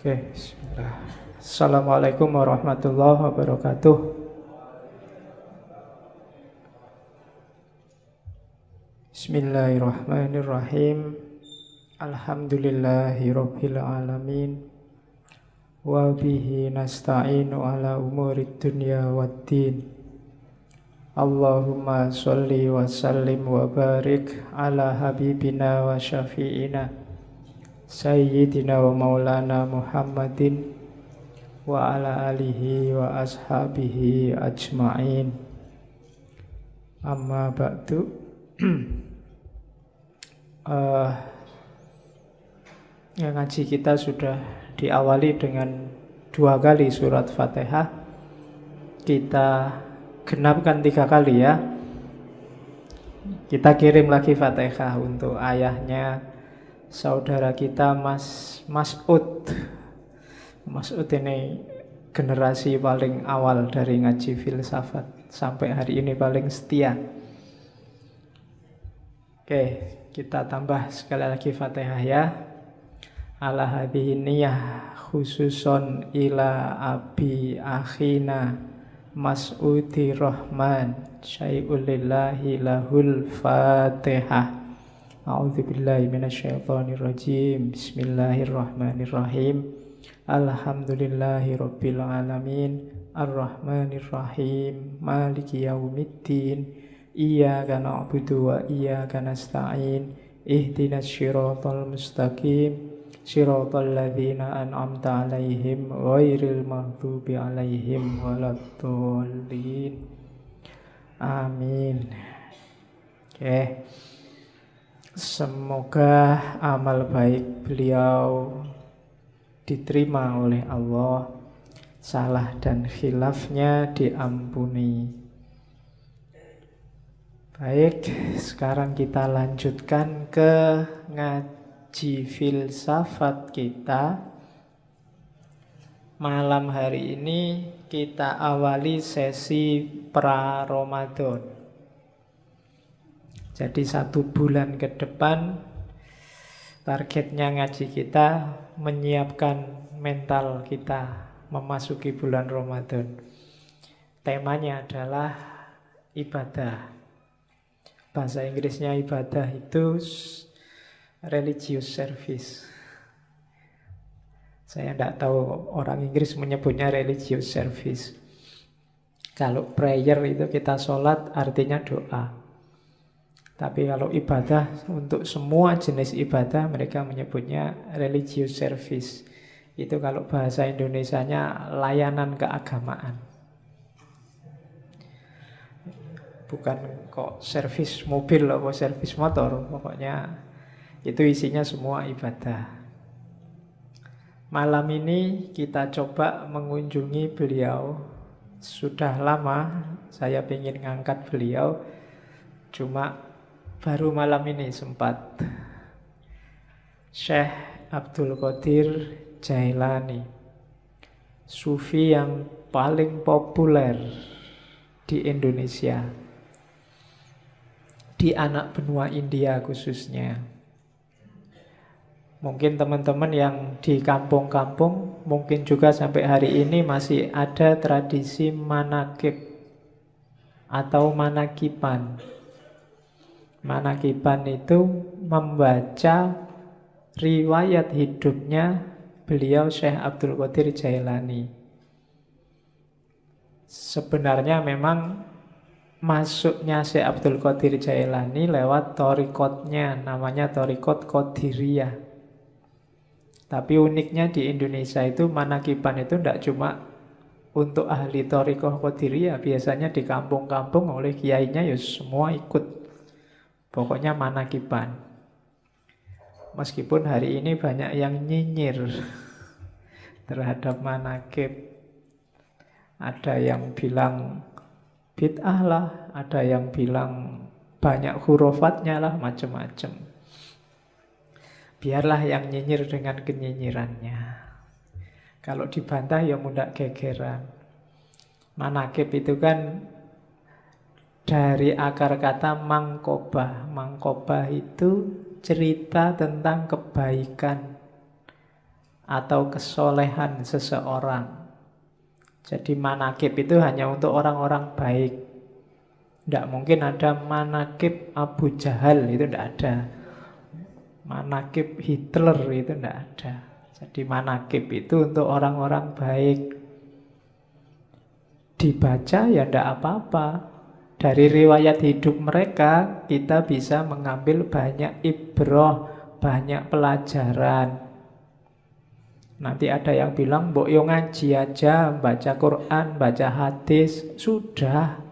Oke, bismillah. Assalamualaikum warahmatullahi wabarakatuh. Bismillahirrahmanirrahim. Alhamdulillahirabbil alamin. Wa bihi nasta'inu ala umurid dunya waddin. Allahumma sholli wa sallim wa barik ala habibina wa syafi'ina Sayyidina wa maulana Muhammadin wa ala alihi wa ashabihi ajma'in. Amma ba'du. Ngaji kita sudah diawali dengan 2 kali surat Fatihah. Kita genapkan 3 kali ya. Kita kirim lagi Fatihah untuk ayahnya saudara kita Mas Mas'ud. Mas'ud ini generasi paling awal dari ngaji filsafat, sampai hari ini paling setia. Oke, kita tambah sekali lagi Fatihah ya. Ala hadhihi niyah khususon ila abi akhina Mas'udi Rahman syai'ulillahi lahul Fatihah. A'udzubillahi minasyaitonirrajim. Bismillahirrahmanirrahim. Alhamdulillahi rabbil alamin. Arrahmanirrahim. Maliki yaumiddin. Iyyaka na'budu wa iyyaka nasta'in. Ihdinas siratal mustaqim. Siratal ladzina an'amta 'alaihim ghairil maghdubi 'alaihim waladdallin. Amin. Oke. Semoga amal baik beliau diterima oleh Allah, salah dan khilafnya diampuni. Baik, sekarang kita lanjutkan ke ngaji filsafat kita. Malam hari ini kita awali sesi pra-Ramadan. Jadi 1 bulan ke depan targetnya ngaji kita menyiapkan mental kita memasuki bulan Ramadan. Temanya adalah ibadah. Bahasa Inggrisnya ibadah itu religious service. Saya tidak tahu orang Inggris menyebutnya religious service. Kalau prayer itu kita sholat artinya doa. Tapi kalau ibadah, untuk semua jenis ibadah mereka menyebutnya religious service. Itu kalau bahasa Indonesianya layanan keagamaan. Bukan kok servis mobil atau servis motor. Pokoknya itu isinya semua ibadah. Malam ini kita coba mengunjungi beliau. Sudah lama saya ingin ngangkat beliau, cuma baru malam ini sempat. Syekh Abdul Qadir Jailani, sufi yang paling populer di Indonesia, di anak benua India khususnya. Mungkin teman-teman yang di kampung-kampung, mungkin juga sampai hari ini masih ada tradisi manakib atau manakiban. Manakiban itu membaca riwayat hidupnya beliau Syekh Abdul Qadir Jailani. Sebenarnya memang masuknya Syekh Abdul Qadir Jailani lewat thariqatnya, namanya thariqat Qadiriyah. Tapi uniknya di Indonesia itu manakiban itu tidak cuma untuk ahli thariqah Qadiriyah, biasanya di kampung-kampung oleh kiainya ya semua ikut. Pokoknya manakiban. Meskipun hari ini banyak yang nyinyir terhadap manakib. Ada yang bilang bid'ah lah, ada yang bilang banyak hurufatnya lah, macam-macam. Biarlah yang nyinyir dengan kenyinyirannya. Kalau dibantah ya mudah gegeran. Manakib itu kan dari akar kata mangkobah. Mangkobah itu cerita tentang kebaikan atau kesolehan seseorang. Jadi manakib itu hanya untuk orang-orang baik. Tidak mungkin ada manakib Abu Jahal, itu tidak ada. Manakib Hitler itu tidak ada. Jadi manakib itu untuk orang-orang baik. Dibaca ya tidak apa-apa. Dari riwayat hidup mereka kita bisa mengambil banyak ibrah, banyak pelajaran. Nanti ada yang bilang, mbok yo ngaji aja, baca Quran, baca hadis, sudah.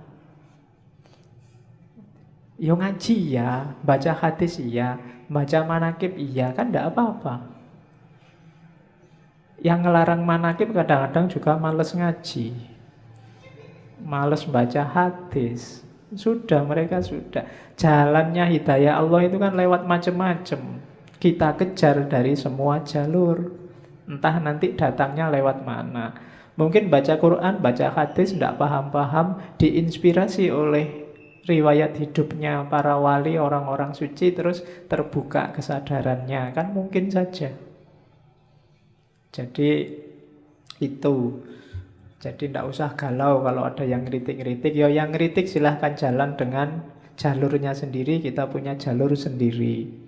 Yo ngaji ya, baca hadis iya, baca manakib iya, kan tidak apa-apa. Yang ngelarang manakib kadang-kadang juga males ngaji, males baca hadis. Sudah, mereka sudah. Jalannya hidayah Allah itu kan lewat macam-macam. Kita kejar dari semua jalur. Entah nanti datangnya lewat mana. Mungkin baca Quran, baca hadis, tidak paham-paham, diinspirasi oleh riwayat hidupnya para wali, orang-orang suci, terus terbuka kesadarannya. Kan mungkin saja. Jadi itu. Jadi tidak usah galau kalau ada yang ngeritik-ngeritik. Ya yang ngeritik silahkan jalan dengan jalurnya sendiri. Kita punya jalur sendiri.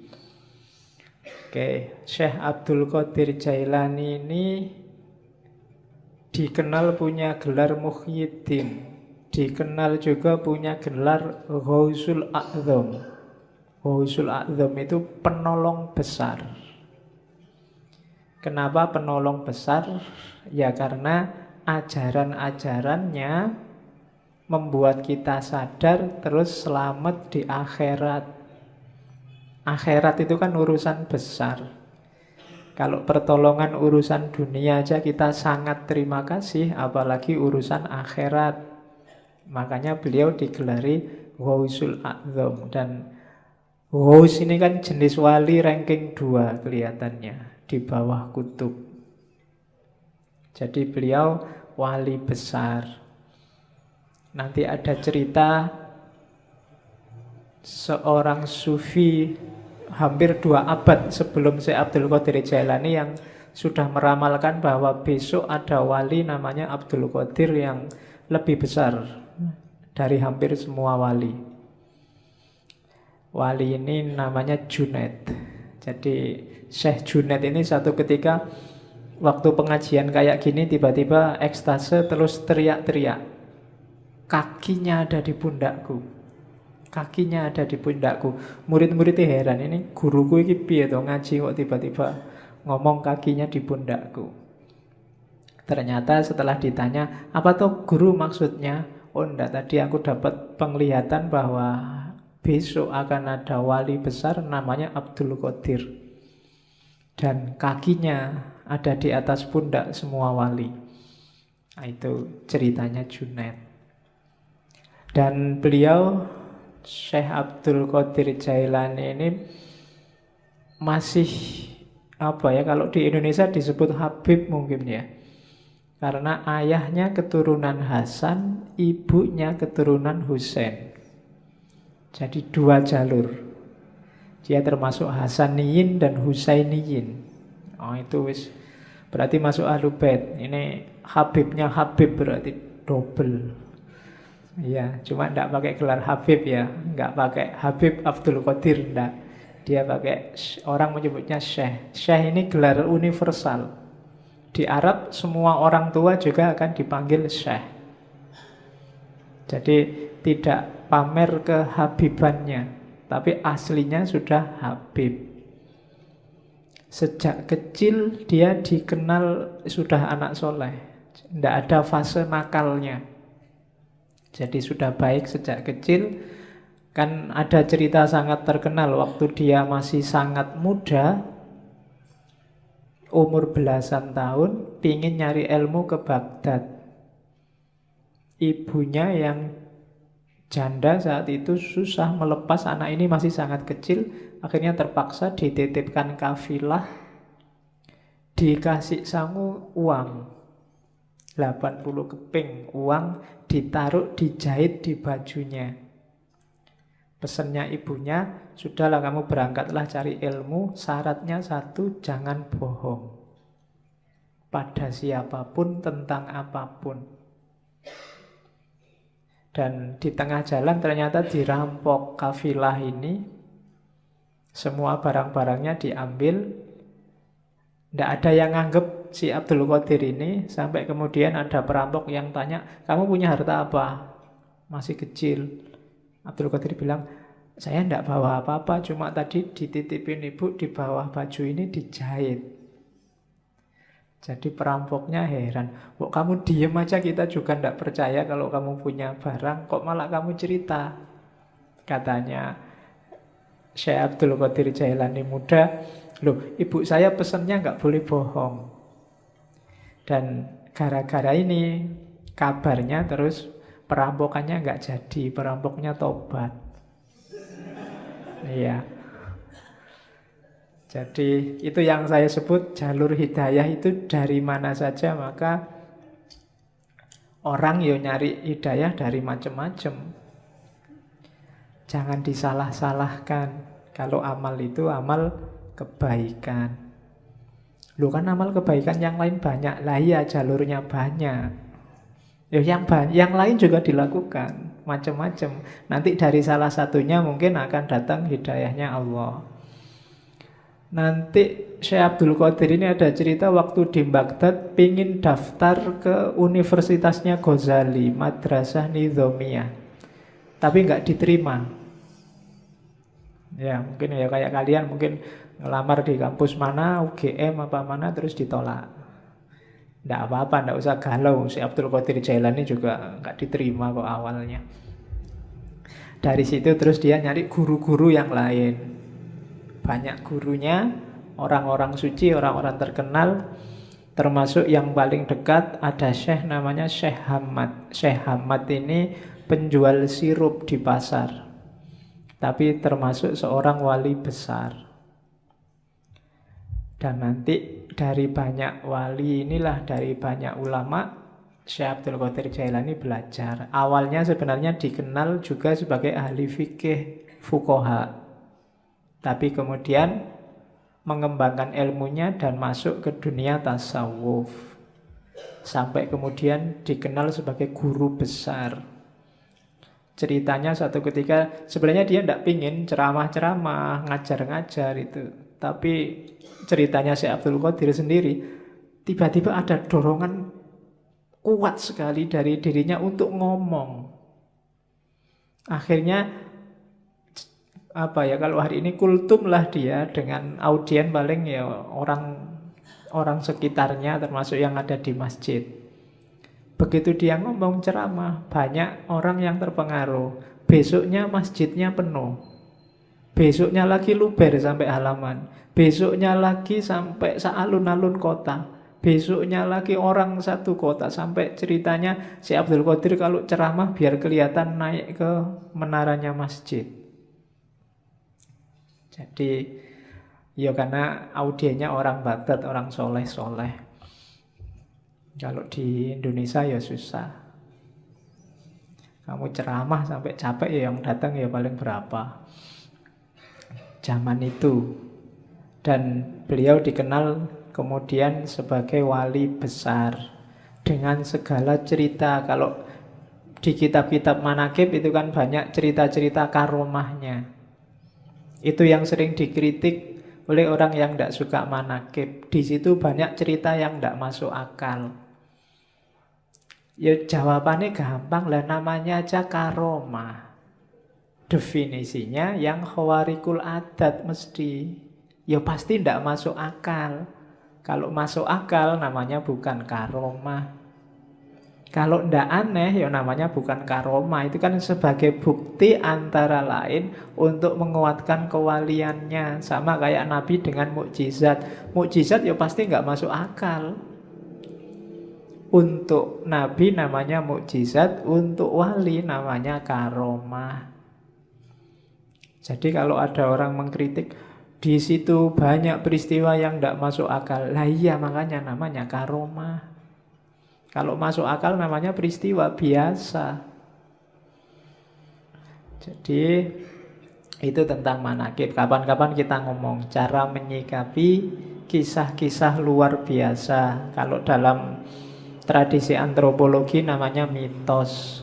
Oke, Syekh Abdul Qadir Jailani ini dikenal punya gelar Muhyiddin. Dikenal juga punya gelar Ghausul A'zam. Ghausul A'zam itu penolong besar. Kenapa penolong besar? Ya karena ajaran-ajarannya membuat kita sadar terus selamat di akhirat. Akhirat itu kan urusan besar. Kalau pertolongan urusan dunia aja kita sangat terima kasih, apalagi urusan akhirat. Makanya beliau digelari Ghausul A'zam. Dan Ghaus ini kan jenis wali ranking 2 kelihatannya, di bawah kutub. Jadi beliau wali besar. Nanti ada cerita seorang sufi hampir 2 abad sebelum Syekh Abdul Qadir Jailani yang sudah meramalkan bahwa besok ada wali namanya Abdul Qadir yang lebih besar dari hampir semua wali. Wali ini namanya Junaid. Jadi Syekh Junaid ini satu ketika waktu pengajian kayak gini tiba-tiba ekstase terus teriak-teriak. Kakinya ada di pundakku. Kakinya ada di pundakku. Murid-muridnya heran, ini guruku ini piye to ngaji kok tiba-tiba ngomong kakinya di pundakku. Ternyata setelah ditanya, apa tuh guru maksudnya? Oh enggak, tadi aku dapat penglihatan bahwa besok akan ada wali besar namanya Abdul Qadir. Dan kakinya ada di atas pundak semua wali. Nah, itu ceritanya Junaid. Dan beliau Syekh Abdul Qadir Jailani ini masih kalau di Indonesia disebut Habib mungkin ya. Karena ayahnya keturunan Hasan, ibunya keturunan Husain. Jadi 2 jalur. Dia termasuk Hasaniyin dan Husainiyin. Oh itu wis berarti masuk Ahlul Bait. Ini Habibnya Habib berarti double. Ya, cuma enggak pakai gelar Habib ya, enggak pakai Habib Abdul Qadir enggak. Dia pakai, orang menyebutnya Syekh. Syekh ini gelar universal. Di Arab semua orang tua juga akan dipanggil Syekh. Jadi tidak pamer kehabibannya, tapi aslinya sudah Habib. Sejak kecil dia dikenal sudah anak soleh. Tidak ada fase nakalnya. Jadi sudah baik sejak kecil. Kan ada cerita sangat terkenal waktu dia masih sangat muda, umur belasan tahun, pingin nyari ilmu ke Baghdad. Ibunya yang janda saat itu susah melepas anak ini masih sangat kecil. Akhirnya terpaksa dititipkan kafilah. Dikasih sangu uang 80 keping uang, ditaruh, dijahit di bajunya. Pesannya ibunya, sudahlah kamu berangkatlah cari ilmu, syaratnya 1, jangan bohong. pada siapapun tentang apapun. Dan di tengah jalan ternyata dirampok kafilah ini, semua barang-barangnya diambil. Tidak ada yang nganggep si Abdul Qadir ini, sampai kemudian ada perampok yang tanya, kamu punya harta apa? Masih kecil. Abdul Qadir bilang, saya tidak bawa apa-apa, cuma tadi dititipin ibu di bawah baju ini dijahit. Jadi perampoknya heran, kok kamu diem aja, kita juga tidak percaya kalau kamu punya barang, kok malah kamu cerita. Katanya Syekh Abdul Qadir Jailani muda, loh ibu saya pesennya nggak boleh bohong. Dan gara-gara ini kabarnya terus perampokannya nggak jadi, perampoknya tobat. Iya. Jadi itu yang saya sebut jalur hidayah itu dari mana saja, maka orang yo nyari hidayah dari macam-macam. Jangan disalah-salahkan. Kalau amal itu amal kebaikan. Loh kan amal kebaikan yang lain banyak. Lah iya jalurnya banyak. Ya yang lain juga dilakukan macam-macam. Nanti dari salah satunya mungkin akan datang hidayahnya Allah. Nanti Syekh Abdul Qadir ini ada cerita waktu di Baghdad pingin daftar ke universitasnya Ghazali, Madrasah Nizamiyah. Tapi nggak diterima. Ya mungkin ya kayak kalian mungkin ngelamar di kampus mana, UGM apa mana, terus ditolak. Nggak apa-apa, nggak usah galau. Si Abdul Qadir Jailani juga nggak diterima kok awalnya. Dari situ terus dia nyari guru-guru yang lain. Banyak gurunya, orang-orang suci, orang-orang terkenal. Termasuk yang paling dekat ada Syekh namanya Syekh Hamad. Syekh Hamad ini penjual sirup di pasar, tapi termasuk seorang wali besar. Dan nanti dari banyak wali inilah, dari banyak ulama, Syekh Abdul Qadir Jailani belajar. Awalnya sebenarnya dikenal juga sebagai ahli fikih, fuqaha, tapi kemudian mengembangkan ilmunya dan masuk ke dunia tasawuf, sampai kemudian dikenal sebagai guru besar. Ceritanya satu ketika sebenarnya dia tidak pingin ceramah-ceramah, ngajar-ngajar itu. Tapi ceritanya Syekh Abdul Qadir sendiri, tiba-tiba ada dorongan kuat sekali dari dirinya untuk ngomong. Akhirnya kalau hari ini kultum lah dia dengan audien paling ya orang sekitarnya, termasuk yang ada di masjid. Begitu dia ngomong ceramah, banyak orang yang terpengaruh. Besoknya masjidnya penuh. Besoknya lagi luber sampai halaman. Besoknya lagi sampai sealun-alun kota. Besoknya lagi orang satu kota. Sampai ceritanya si Abdul Qadir kalau ceramah biar kelihatan naik ke menaranya masjid. Jadi ya karena audiennya orang Baghdad, orang soleh-soleh. Kalau di Indonesia ya susah. Kamu ceramah sampai capek ya yang datang ya paling berapa. Zaman itu. Dan beliau dikenal kemudian sebagai wali besar dengan segala cerita. Kalau di kitab-kitab manaqib itu kan banyak cerita-cerita karomahnya. Itu yang sering dikritik oleh orang yang tidak suka manaqib. Di situ banyak cerita yang tidak masuk akal. Ya jawabannya gampang lah, namanya aja karomah. Definisinya yang khawarikul adat mesti. Ya pasti tidak masuk akal. Kalau masuk akal namanya bukan karomah. Kalau tidak aneh ya namanya bukan karomah. Itu kan sebagai bukti antara lain untuk menguatkan kewaliannya. Sama kayak Nabi dengan mukjizat. Mukjizat ya pasti nggak masuk akal. Untuk Nabi namanya mukjizat, untuk wali namanya karomah. Jadi kalau ada orang mengkritik, di situ banyak peristiwa yang tidak masuk akal. Lah iya makanya namanya karomah. Kalau masuk akal namanya peristiwa biasa. Jadi itu tentang manaqib. Kapan-kapan kita ngomong cara menyikapi kisah-kisah luar biasa. Kalau dalam tradisi antropologi namanya mitos.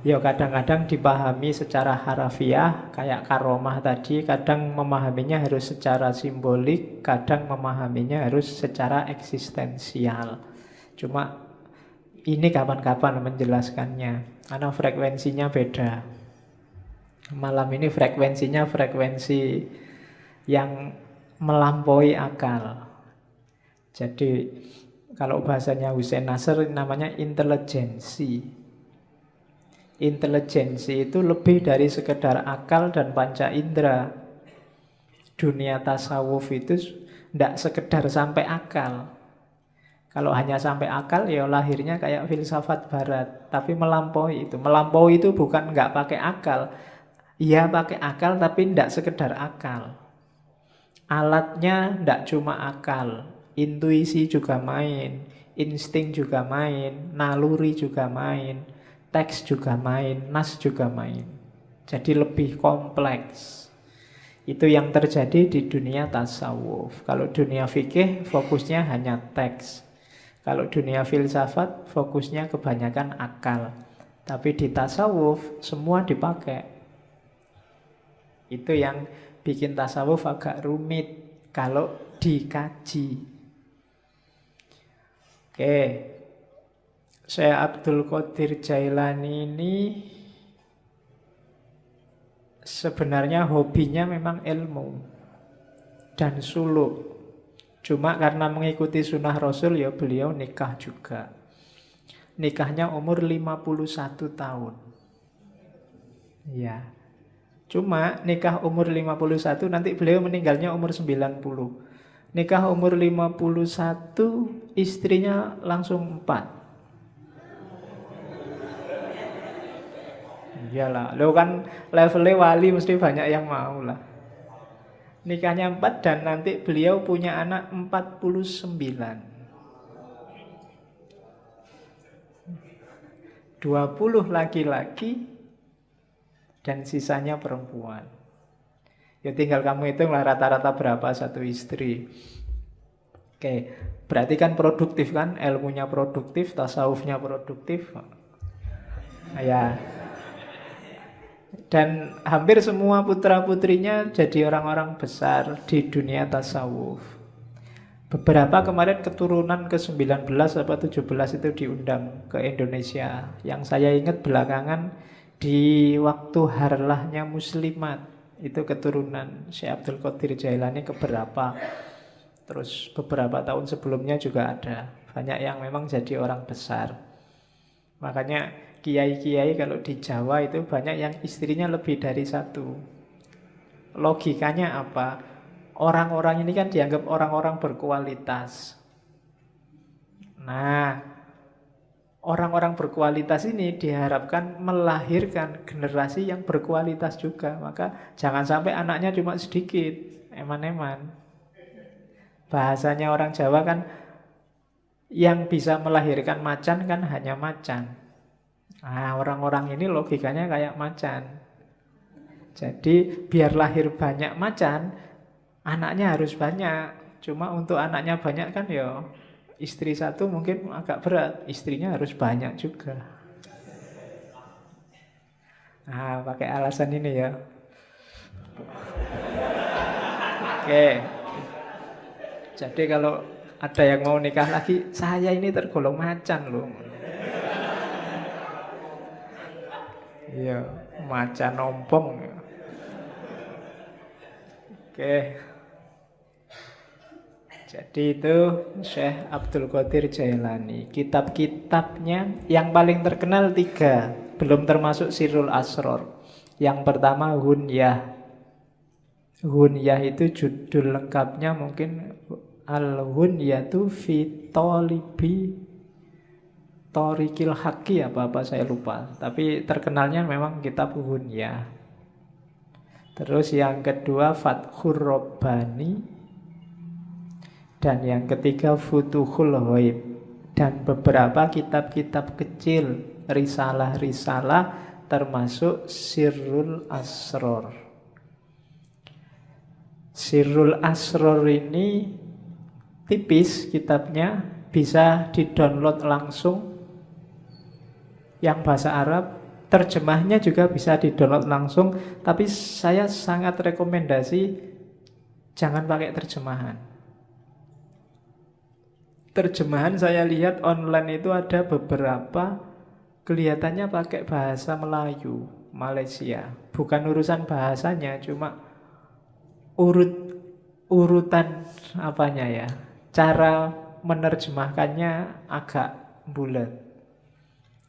Ya kadang-kadang dipahami secara harafiah kayak karomah tadi, kadang memahaminya harus secara simbolik, kadang memahaminya harus secara eksistensial. Cuma ini kapan-kapan menjelaskannya, karena frekuensinya beda. Malam ini frekuensinya frekuensi yang melampaui akal. Jadi kalau bahasanya Hussein Nasr namanya intelijensi. Intelijensi itu lebih dari sekedar akal dan panca indera. Dunia tasawuf itu tidak sekedar sampai akal. Kalau hanya sampai akal ya lahirnya kayak filsafat barat. Tapi melampaui itu. Melampaui itu bukan nggak pakai akal. Iya pakai akal tapi tidak sekedar akal. Alatnya tidak cuma akal. Intuisi juga main. Insting juga main. Naluri juga main. Teks juga main, nas juga main. Jadi lebih kompleks. Itu yang terjadi di dunia tasawuf. Kalau dunia fikih fokusnya hanya teks. Kalau dunia filsafat fokusnya kebanyakan akal. Tapi di tasawuf semua dipakai. Itu yang bikin tasawuf agak rumit kalau dikaji. Oke. Syekh Abdul Qadir Jailani ini sebenarnya hobinya memang ilmu dan suluk. Cuma karena mengikuti sunnah Rasul ya beliau nikah juga. Nikahnya umur 51 tahun. Ya. Cuma nikah umur 51 nanti beliau meninggalnya umur 90. Nikah umur 51 istrinya langsung 4. Iyalah, lo kan levelnya wali mesti banyak yang mau lah. Nikahnya 4 dan nanti beliau punya anak 49. 20 laki-laki dan sisanya perempuan. Ya tinggal kamu hitunglah rata-rata berapa satu istri. Oke, berarti kan produktif kan? Ilmunya produktif, tasawufnya produktif. Ya. Dan hampir semua putra-putrinya jadi orang-orang besar di dunia tasawuf. Beberapa kemarin keturunan ke-19 atau 17 itu diundang ke Indonesia. Yang saya ingat belakangan di waktu harlahnya Muslimat. Itu keturunan Syekh Abdul Qadir Jailani keberapa. Terus beberapa tahun sebelumnya juga ada. Banyak yang memang jadi orang besar. Makanya kiai-kiai kalau di Jawa itu banyak yang istrinya lebih dari satu. Logikanya apa? Orang-orang ini kan dianggap orang-orang berkualitas. Nah, orang-orang berkualitas ini diharapkan melahirkan generasi yang berkualitas juga. Maka jangan sampai anaknya cuma sedikit, eman-eman. Bahasanya orang Jawa kan yang bisa melahirkan macan kan hanya macan. Nah, orang-orang ini logikanya kayak macan. Jadi biar lahir banyak macan, anaknya harus banyak. Cuma untuk anaknya banyak kan ya istri satu mungkin agak berat, istrinya harus banyak juga. Nah, pakai alasan ini ya. Oke. Jadi kalau ada yang mau nikah lagi, saya ini tergolong macan loh. Iya, macan ompong. Oke. Jadi itu Syekh Abdul Qadir Jailani. Kitab-kitabnya yang paling terkenal 3, belum termasuk Sirrul Asror. Yang pertama Hunyah. Hunyah itu judul lengkapnya mungkin Al-Hunyatu fi Talibi Thoriqil Haqqi apa saya lupa. Tapi terkenalnya memang kitab Hunyah. Terus yang kedua Fathur Rabbani. Dan yang ketiga Futuhul Ghaib. Dan beberapa kitab-kitab kecil, risalah-risalah termasuk Sirrul Asror. Sirrul Asror ini tipis kitabnya, bisa di-download langsung yang bahasa Arab. Terjemahnya juga bisa di-download langsung, tapi saya sangat rekomendasi jangan pakai terjemahan. Terjemahan saya lihat online itu ada beberapa kelihatannya pakai bahasa Melayu, Malaysia. Bukan urusan bahasanya, cuma urutan apanya ya. Cara menerjemahkannya agak bulat,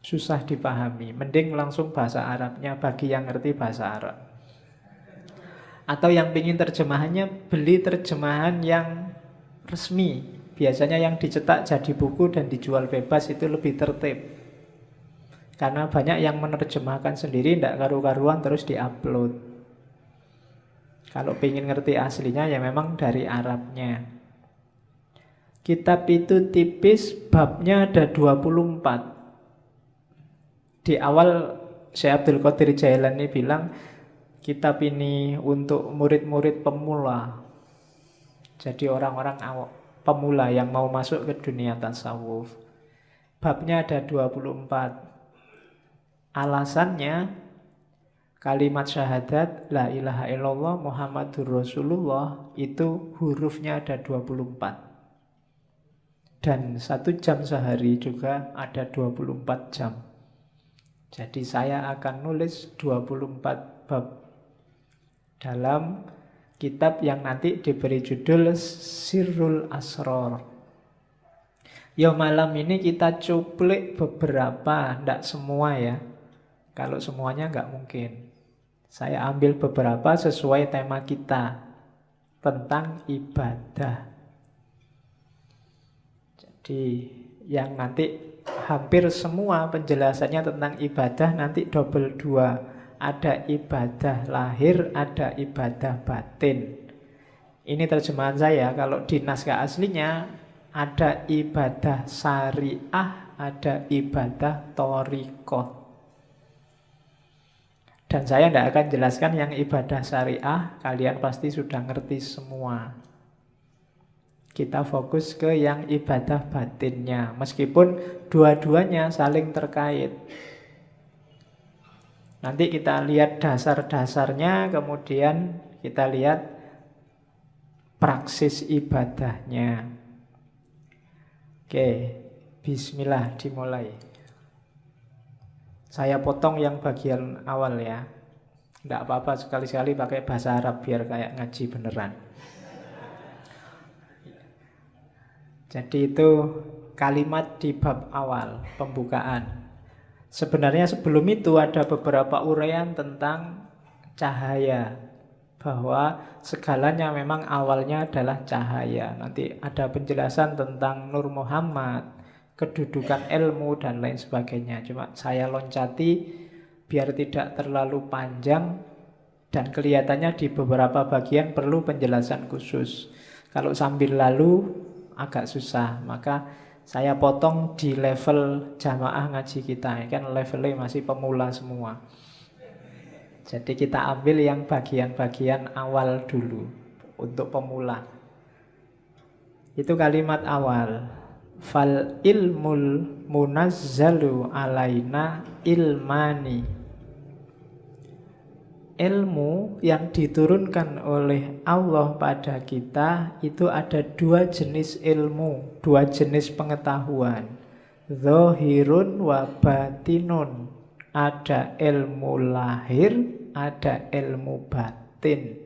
susah dipahami. Mending langsung bahasa Arabnya bagi yang ngerti bahasa Arab. Atau yang pingin terjemahannya, beli terjemahan yang resmi. Biasanya yang dicetak jadi buku dan dijual bebas itu lebih tertib. Karena banyak yang menerjemahkan sendiri, tidak karu-karuan terus diupload. Kalau pingin ngerti aslinya ya memang dari Arabnya. Kitab itu tipis, babnya ada 24. Di awal Syekh Abdul Qadir Jailani bilang kitab ini untuk murid-murid pemula. Jadi orang-orang pemula yang mau masuk ke dunia tasawuf. Babnya ada 24. Alasannya kalimat syahadat la ilaha illallah Muhammadur Rasulullah itu hurufnya ada 24. Dan 1 jam sehari juga ada 24 jam. Jadi saya akan nulis 24 bab dalam kitab yang nanti diberi judul Sirrul Asror. Ya malam ini kita cuplik beberapa, tidak semua ya. Kalau semuanya nggak mungkin. Saya ambil beberapa sesuai tema kita tentang ibadah. Jadi yang nanti hampir semua penjelasannya tentang ibadah nanti double 2. Ada ibadah lahir, ada ibadah batin. Ini terjemahan saya. Kalau di naskah aslinya ada ibadah syariah, ada ibadah thariqah. Dan saya tidak akan jelaskan yang ibadah syariah, kalian pasti sudah ngerti semua. Kita fokus ke yang ibadah batinnya, meskipun dua-duanya saling terkait. Nanti kita lihat dasar-dasarnya, kemudian kita lihat praksis ibadahnya. Oke, bismillah dimulai. Saya potong yang bagian awal ya. Tidak apa-apa sekali-sekali pakai bahasa Arab biar kayak ngaji beneran. Jadi itu kalimat di bab awal, pembukaan. Sebenarnya sebelum itu ada beberapa uraian tentang cahaya. Bahwa segalanya memang awalnya adalah cahaya. Nanti ada penjelasan tentang Nur Muhammad, kedudukan ilmu dan lain sebagainya. Cuma saya loncati biar tidak terlalu panjang dan kelihatannya di beberapa bagian perlu penjelasan khusus. Kalau sambil lalu agak susah, maka saya potong di level jamaah ngaji kita. Kan levelnya masih pemula semua. Jadi kita ambil yang bagian-bagian awal dulu untuk pemula. Itu kalimat awal. Fal ilmul munazzalu alaina ilmani. Ilmu yang diturunkan oleh Allah pada kita itu ada 2 jenis ilmu, 2 jenis pengetahuan. Zahirun wa batinun. Ada ilmu lahir, ada ilmu batin.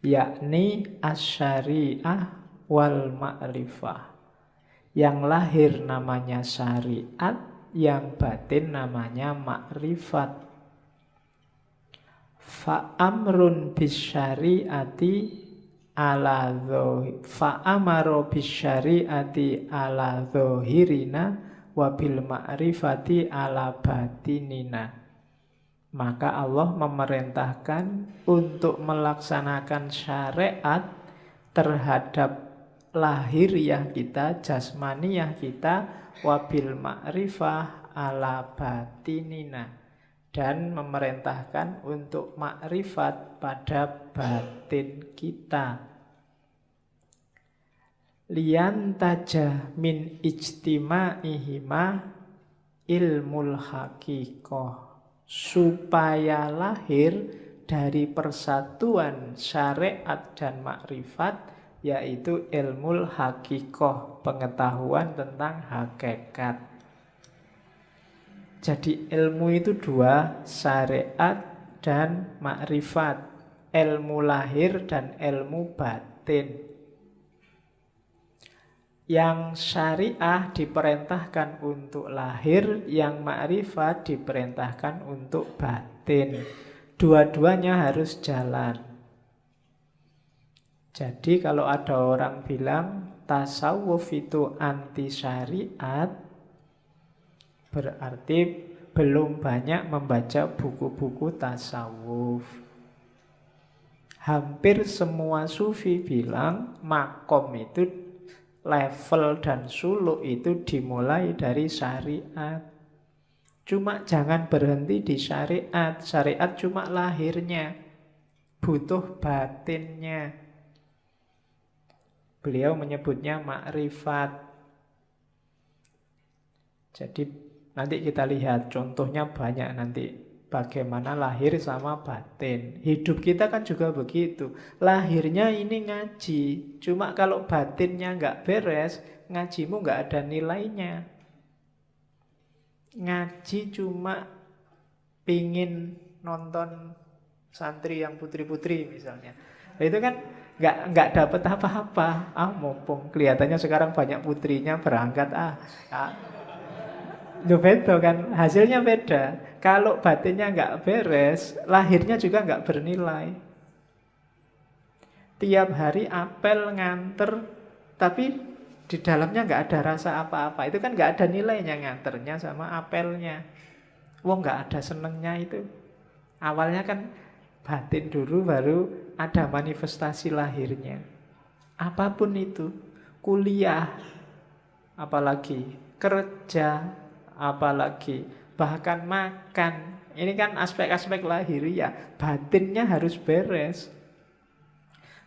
Yakni asyariah wal ma'rifah. Yang lahir namanya syariat, yang batin namanya makrifat. Fa'amrun bisyari'ati ala fa'amaro bisyari'ati ala zahirina wa bil ma'rifati ala batinina. Maka Allah memerintahkan untuk melaksanakan syariat terhadap lahiriah kita, jasmaniyah kita, wa bil ma'rifah ala batinina, dan memerintahkan untuk makrifat pada batin kita. Lian taja min ijtima'ihima ilmul hakikoh, supaya lahir dari persatuan syariat dan makrifat, yaitu ilmul hakikoh, pengetahuan tentang hakikat. Jadi ilmu itu dua, syariat dan makrifat. Ilmu lahir dan ilmu batin. Yang syariah diperintahkan untuk lahir, yang makrifat diperintahkan untuk batin. Dua-duanya harus jalan. Jadi kalau ada orang bilang tasawuf itu anti syariat, berarti belum banyak membaca buku-buku tasawuf. Hampir semua sufi bilang makom itu, level dan suluk itu dimulai dari syariat. Cuma jangan berhenti di syariat. Syariat cuma lahirnya, butuh batinnya. Beliau menyebutnya makrifat. Jadi nanti kita lihat contohnya banyak nanti. Bagaimana lahir sama batin. Hidup kita kan juga begitu. Lahirnya ini ngaji. Cuma kalau batinnya nggak beres, ngajimu nggak ada nilainya. Ngaji cuma pingin nonton santri yang putri-putri misalnya. Itu kan nggak dapat apa-apa. Mumpung kelihatannya sekarang banyak putrinya berangkat. Itu beda kan, hasilnya beda. Kalau batinnya nggak beres, lahirnya juga nggak bernilai. Tiap hari apel nganter, tapi di dalamnya nggak ada rasa apa-apa. Itu kan nggak ada nilainya nganternya sama apelnya. Nggak ada senengnya itu. Awalnya kan batin dulu, baru ada manifestasi lahirnya. Apapun itu, kuliah, apalagi kerja, apalagi bahkan makan. Ini kan aspek-aspek lahiriah. Batinnya harus beres.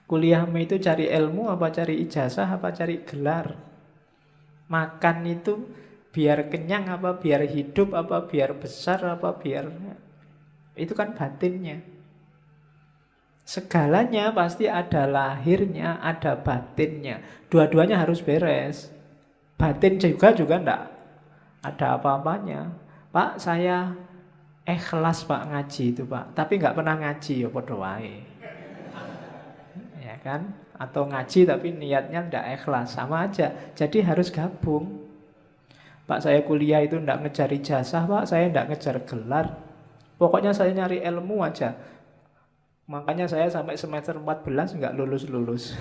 Kuliahmu itu cari ilmu apa cari ijazah apa cari gelar? Makan itu biar kenyang apa biar hidup apa biar besar apa biar... Itu kan batinnya. Segalanya pasti ada lahirnya, ada batinnya. Dua-duanya harus beres. Batin juga enggak ada apa-apanya. Pak, saya ikhlas Pak ngaji itu Pak, tapi nggak pernah ngaji, ya podo wae. Ya kan? Atau ngaji tapi niatnya ndak ikhlas, sama aja. Jadi harus gabung. Pak, saya kuliah itu ndak ngejar ijazah Pak, saya ndak ngejar gelar. Pokoknya saya nyari ilmu aja. Makanya saya sampai semester 14 nggak lulus-lulus.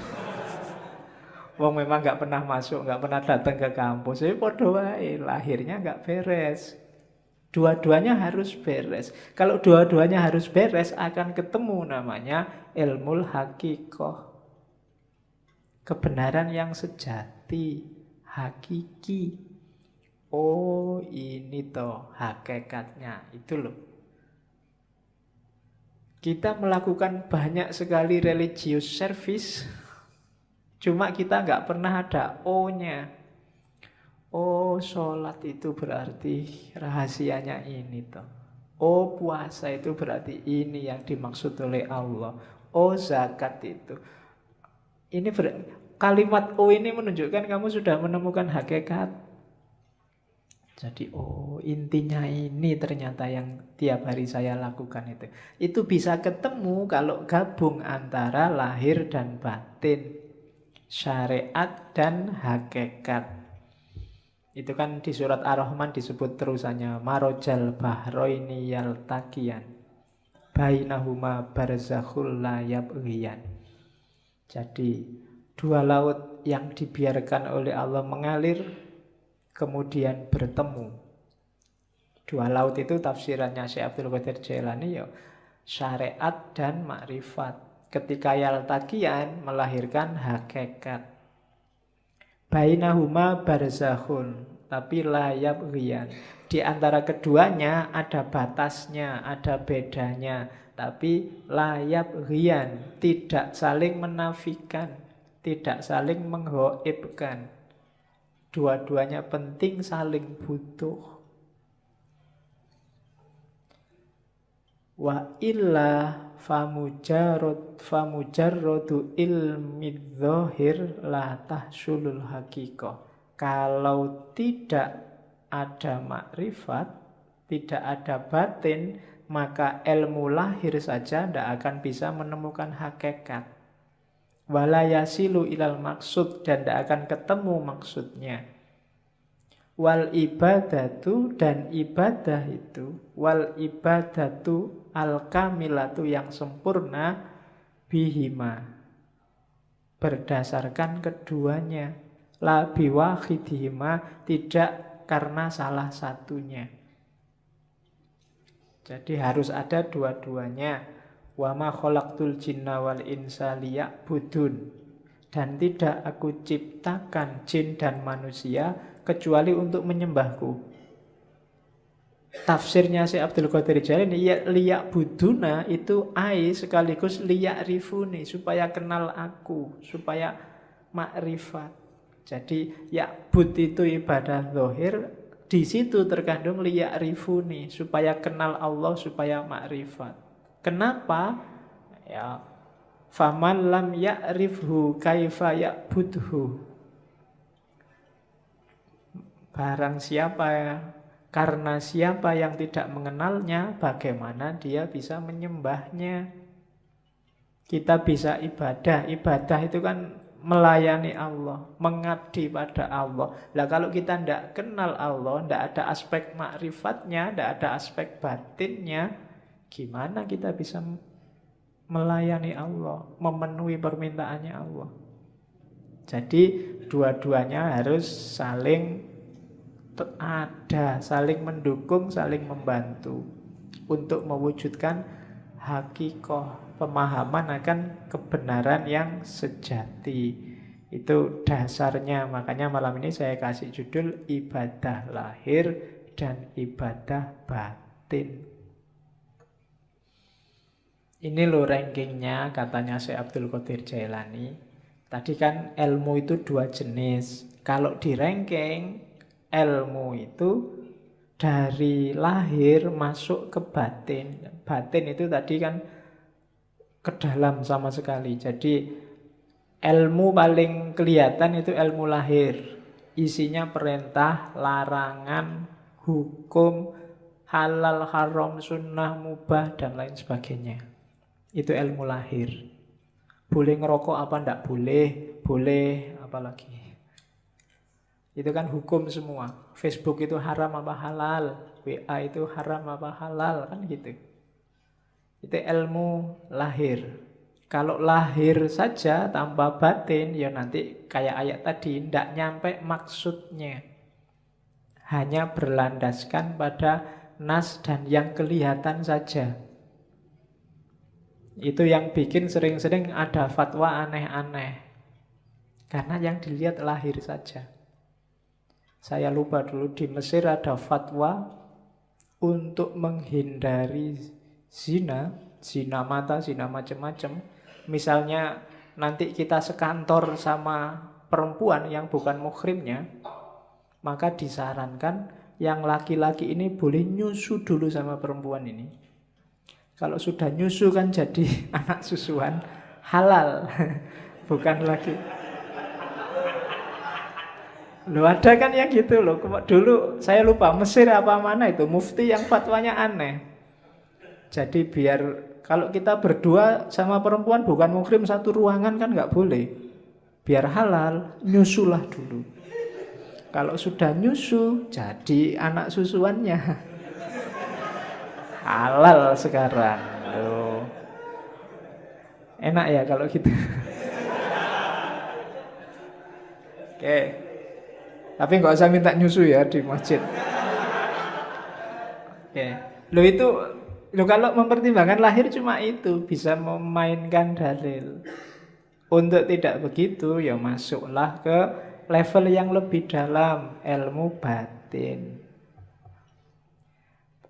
Wong memang nggak pernah masuk, nggak pernah datang ke kampus. Jadi podo wae, lahirnya nggak beres. Dua-duanya harus beres. Kalau dua-duanya harus beres, akan ketemu namanya ilmul hakikoh. Kebenaran yang sejati, hakiki. Oh, ini toh hakikatnya, itu loh. Kita melakukan banyak sekali religious service, cuma kita nggak pernah ada O-nya. Oh, sholat itu berarti rahasianya ini toh. Oh, puasa itu berarti ini yang dimaksud oleh Allah. Oh, zakat itu. Kalimat O ini menunjukkan kamu sudah menemukan hakikat. Jadi, oh, intinya ini ternyata yang tiap hari saya lakukan itu. Itu bisa ketemu kalau gabung antara lahir dan batin, syariat dan hakikat. Itu kan di surat Ar-Rahman disebut terusannya marojal bahroini yaltaqiyan bainahuma barzakhul la yabghiyan. Jadi dua laut yang dibiarkan oleh Allah mengalir kemudian bertemu. Dua laut itu tafsirannya Syekh Abdul Qadir Jailani ya syariat dan makrifat. Ketika yaltaqiyan melahirkan hakikat. Bainahuma barzakhun. tapi la yabghiyan. Di antara keduanya ada batasnya, ada bedanya, tapi la yabghiyan, tidak saling menafikan, tidak saling menghoibkan. Dua-duanya penting, saling butuh. Wa illa famujarrodu ilmi dzahir la tahsulul haqiqah. Kalau tidak ada makrifat, tidak ada batin, maka ilmu lahir saja tidak akan bisa menemukan hakikat. Wala yasilu ilal maksud, dan tidak akan ketemu maksudnya. Wal ibadatu, dan ibadah itu, wal ibadatu al-kamilatu, yang sempurna, bihima, berdasarkan keduanya. La biwahidihima, tidak karena salah satunya. Jadi harus ada dua-duanya. Wa ma khalaqtul jinna wal insa liya'budun. Dan tidak aku ciptakan jin dan manusia kecuali untuk menyembahku. Tafsirnya Syekh Abdul Qadir Jailani, liya'buduna itu ai sekaligus liya'rifuni, supaya kenal aku, supaya makrifat. Jadi ya'bud itu ibadah zahir, di situ terkandung liya'rifuni, supaya kenal Allah, supaya makrifat. Kenapa? Ya, faman lam ya'rifhu kaifa ya'budhu. Barang siapa, karena siapa yang tidak mengenalnya, bagaimana dia bisa menyembahnya? Kita bisa ibadah. Ibadah itu kan melayani Allah, mengabdi pada Allah. Lah kalau kita tidak kenal Allah, tidak ada aspek makrifatnya, tidak ada aspek batinnya, gimana kita bisa melayani Allah, memenuhi permintaannya Allah? Jadi dua-duanya harus saling ada, saling mendukung, saling membantu untuk mewujudkan hakikoh, pemahaman akan kebenaran yang sejati. Itu dasarnya. Makanya malam ini saya kasih judul ibadah lahir dan ibadah batin. Ini loh rankingnya, katanya Syekh Abdul Qadir Jailani. Tadi kan ilmu itu dua jenis. Kalau di ranking, ilmu itu dari lahir masuk ke batin. Batin itu tadi kan ke dalam sama sekali. Jadi ilmu paling kelihatan itu ilmu lahir. Isinya perintah, larangan, hukum, halal, haram, sunnah, mubah, dan lain sebagainya. Itu ilmu lahir. Boleh ngerokok apa enggak boleh, boleh apalagi. Itu kan hukum semua. Facebook itu haram apa halal, WA itu haram apa halal, kan gitu. Itu ilmu lahir. Kalau lahir saja tanpa batin, ya nanti kayak ayat tadi, tidak nyampe maksudnya. Hanya berlandaskan pada nas dan yang kelihatan saja. Itu yang bikin sering-sering ada fatwa aneh-aneh. Karena yang dilihat lahir saja. Saya lupa dulu di Mesir ada fatwa untuk menghindari zina mata, zina macam-macam. Misalnya nanti kita sekantor sama perempuan yang bukan muhrimnya, maka disarankan yang laki-laki ini boleh nyusu dulu sama perempuan ini. Kalau sudah nyusu kan jadi anak susuan halal, bukan lagi. Loh ada kan yang gitu loh. Dulu saya lupa Mesir apa mana itu, mufti yang fatwanya aneh. Jadi biar kalau kita berdua sama perempuan bukan muhrim satu ruangan kan nggak boleh. Biar halal, nyusulah dulu. Kalau sudah nyusu, jadi anak susuannya. Halal sekarang. Loh. Enak ya kalau gitu. Oke. Tapi nggak usah minta nyusu ya di masjid. Oke. Lo kalau mempertimbangkan lahir cuma itu, bisa memainkan dalil. Untuk tidak begitu ya masuklah ke level yang lebih dalam, ilmu batin.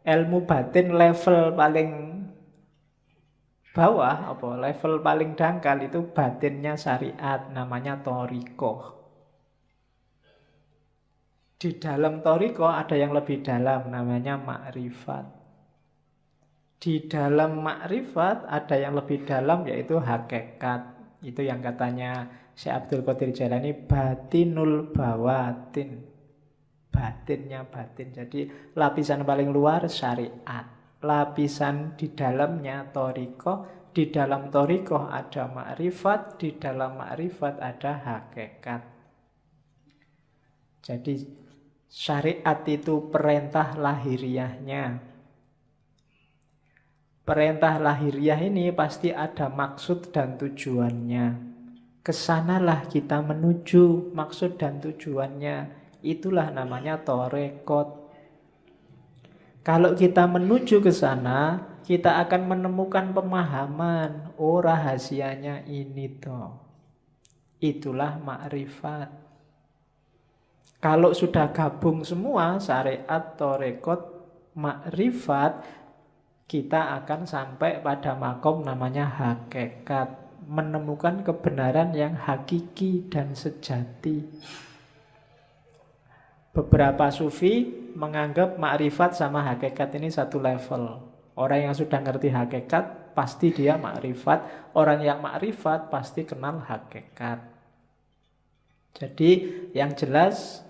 Ilmu batin level paling bawah, level paling dangkal itu batinnya syariat, namanya thariqah. Di dalam thariqah ada yang lebih dalam, namanya makrifat. Di dalam makrifat ada yang lebih dalam, yaitu hakikat. Itu yang katanya Syekh Abdul Qadir Jailani, batinul bawatin. Batinnya batin. Jadi lapisan paling luar syariat. Lapisan di dalamnya thariqah, di dalam thariqah ada makrifat, di dalam makrifat ada hakikat. Jadi syariat itu perintah lahiriahnya. Perintah lahiriah ini pasti ada maksud dan tujuannya. Kesanalah kita menuju maksud dan tujuannya. Itulah namanya thariqat. Kalau kita menuju ke sana, kita akan menemukan pemahaman. Oh, rahasianya ini toh. Itulah makrifat. Kalau sudah gabung semua, syariat, thariqat, makrifat, kita akan sampai pada makom namanya hakikat. Menemukan kebenaran yang hakiki dan sejati. Beberapa sufi menganggap makrifat sama hakikat ini satu level. Orang yang sudah ngerti hakikat, pasti dia makrifat. Orang yang makrifat, pasti kenal hakikat. Jadi yang jelas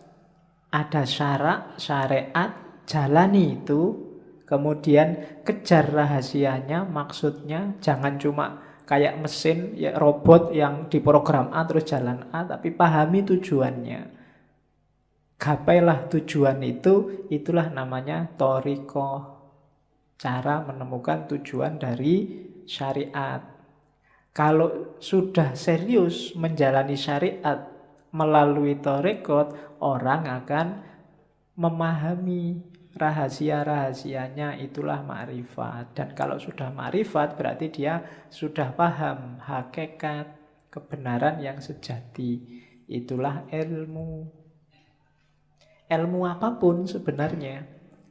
ada syarak, syariat, jalani itu. Kemudian kejar rahasianya, maksudnya. Jangan cuma kayak mesin, ya, robot yang diprogram A terus jalan A, tapi pahami tujuannya. Gapailah tujuan itu, itulah namanya thariqah. Cara menemukan tujuan dari syariat. Kalau sudah serius menjalani syariat melalui thariqat, orang akan memahami rahasia-rahasianya, itulah makrifat. Dan kalau sudah makrifat berarti dia sudah paham hakikat, kebenaran yang sejati. Itulah ilmu. Ilmu apapun sebenarnya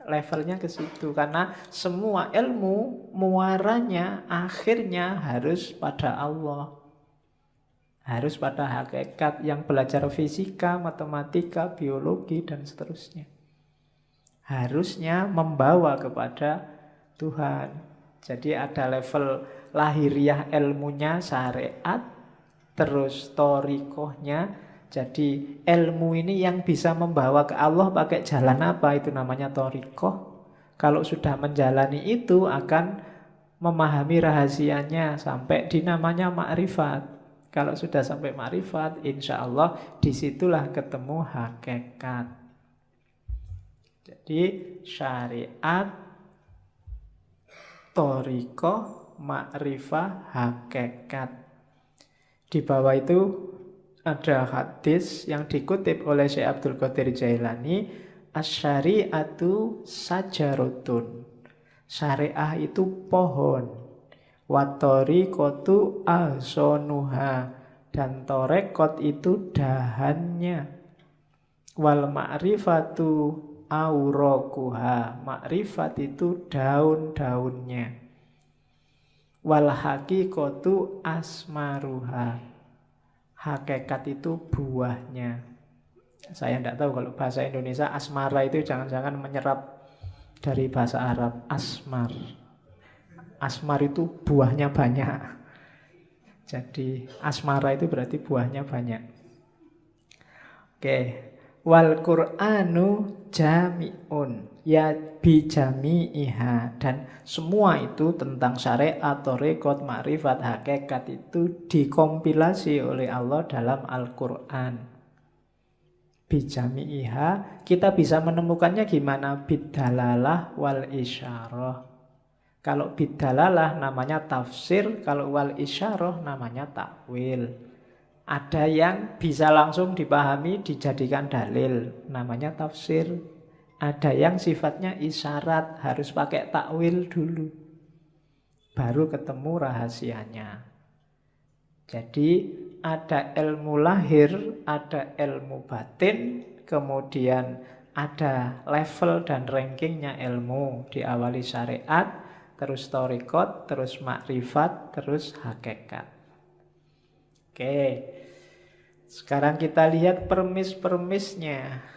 levelnya ke situ, karena semua ilmu muaranya akhirnya harus pada Allah. Harus pada hakikat. Yang belajar fisika, matematika, biologi dan seterusnya harusnya membawa kepada Tuhan. Jadi ada level lahiriah ilmunya syariat, terus thariqahnya. Jadi ilmu ini yang bisa membawa ke Allah pakai jalan apa? Itu namanya thariqah. Kalau sudah menjalani itu akan memahami rahasianya sampai di namanya makrifat. Kalau sudah sampai makrifat, insya Allah disitulah ketemu hakikat. Jadi syariat, thariqah, makrifah, hakikat. Di bawah itu ada hadis yang dikutip oleh Syekh Abdul Qadir Jailani, asy-syari'atu sajaratun. Syariah itu pohon. Wa thariqatu ahsanuha, dan thariqat itu dahannya. Wal ma'rifatu auraquha, makrifat itu daun-daunnya. Wal haqiqatu asmaruha, hakikat itu buahnya. Saya tidak tahu kalau bahasa Indonesia asmara itu jangan-jangan menyerap dari bahasa Arab. Asmar. Asmar itu buahnya banyak. Jadi asmara itu berarti buahnya banyak. Oke. Wal Qur'anu jami'un, ya bi jami'iha, dan semua itu tentang syariat, thariqat, makrifat, hakikat itu dikompilasi oleh Allah dalam Al-Qur'an. Bi jami'iha, kita bisa menemukannya gimana? Bidalalah wal isyarah. Kalau bidalalah namanya tafsir, kalau wal isyarah namanya takwil. Ada yang bisa langsung dipahami, dijadikan dalil, namanya tafsir. Ada yang sifatnya isyarat, harus pakai takwil dulu, baru ketemu rahasianya. Jadi ada ilmu lahir, ada ilmu batin, kemudian ada level dan rankingnya ilmu. Diawali syariat, terus thariqat, terus makrifat, terus hakikat. Oke, sekarang kita lihat permis-permisnya.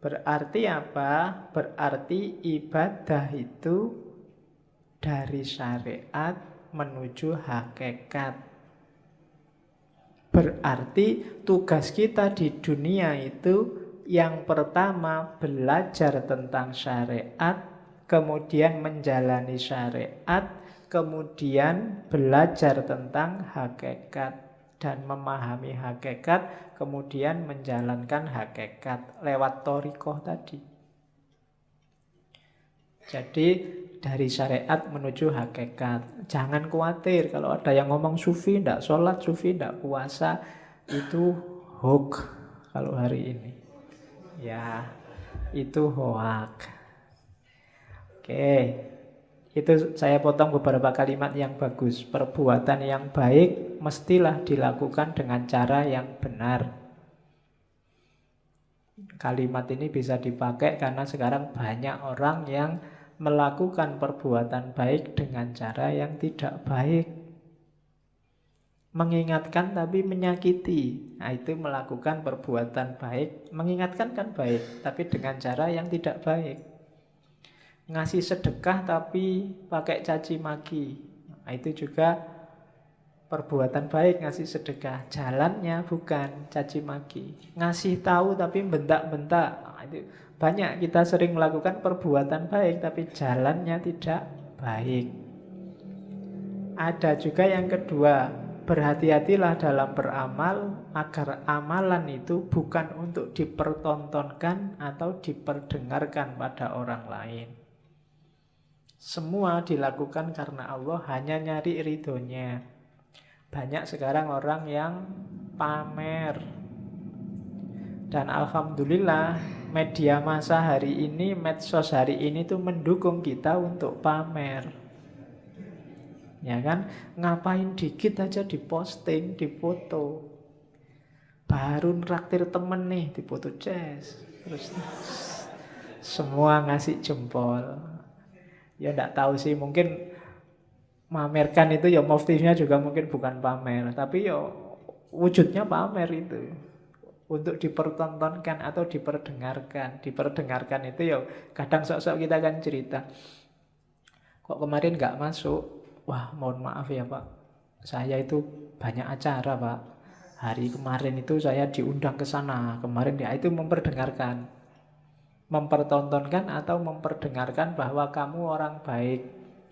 Berarti apa? Berarti ibadah itu dari syariat menuju hakikat. Berarti tugas kita di dunia itu yang pertama belajar tentang syariat, kemudian menjalani syariat, kemudian belajar tentang hakikat dan memahami hakikat, kemudian menjalankan hakikat lewat thariqah tadi. Jadi dari syariat menuju hakikat. Jangan khawatir kalau ada yang ngomong sufi tidak sholat, sufi tidak puasa, itu hoax kalau hari ini. Ya, itu hoax. Oke, itu saya potong beberapa kalimat yang bagus. Perbuatan yang baik mestilah dilakukan dengan cara yang benar. Kalimat ini bisa dipakai karena sekarang banyak orang yang melakukan perbuatan baik dengan cara yang tidak baik. Mengingatkan tapi menyakiti. Nah, itu melakukan perbuatan baik. Mengingatkan kan baik, tapi dengan cara yang tidak baik. Ngasih sedekah tapi pakai caci maki. Nah, itu juga perbuatan baik, ngasih sedekah. Jalannya bukan caci maki. Ngasih tahu tapi bentak-bentak. Nah, itu banyak kita sering melakukan perbuatan baik tapi jalannya tidak baik. Ada juga yang kedua, berhati-hatilah dalam beramal agar amalan itu bukan untuk dipertontonkan atau diperdengarkan pada orang lain. Semua dilakukan karena Allah, hanya nyari ridhonya. Banyak sekarang orang yang pamer. Dan alhamdulillah media massa hari ini, medsos hari ini tuh mendukung kita untuk pamer. Ya kan? Ngapain dikit aja diposting, difoto. Baru nraktir temen nih, difoto jazz. Terus semua ngasih jempol. Ya enggak tahu sih, mungkin mamerkan itu ya motifnya juga mungkin bukan pamer, tapi ya wujudnya pamer itu. Untuk dipertontonkan atau diperdengarkan. Diperdengarkan itu ya kadang sok-sok kita kan cerita, kok kemarin nggak masuk. Wah, mohon maaf ya Pak, saya itu banyak acara Pak, hari kemarin itu saya diundang ke sana kemarin. Ya itu memperdengarkan, mempertontonkan atau memperdengarkan bahwa kamu orang baik,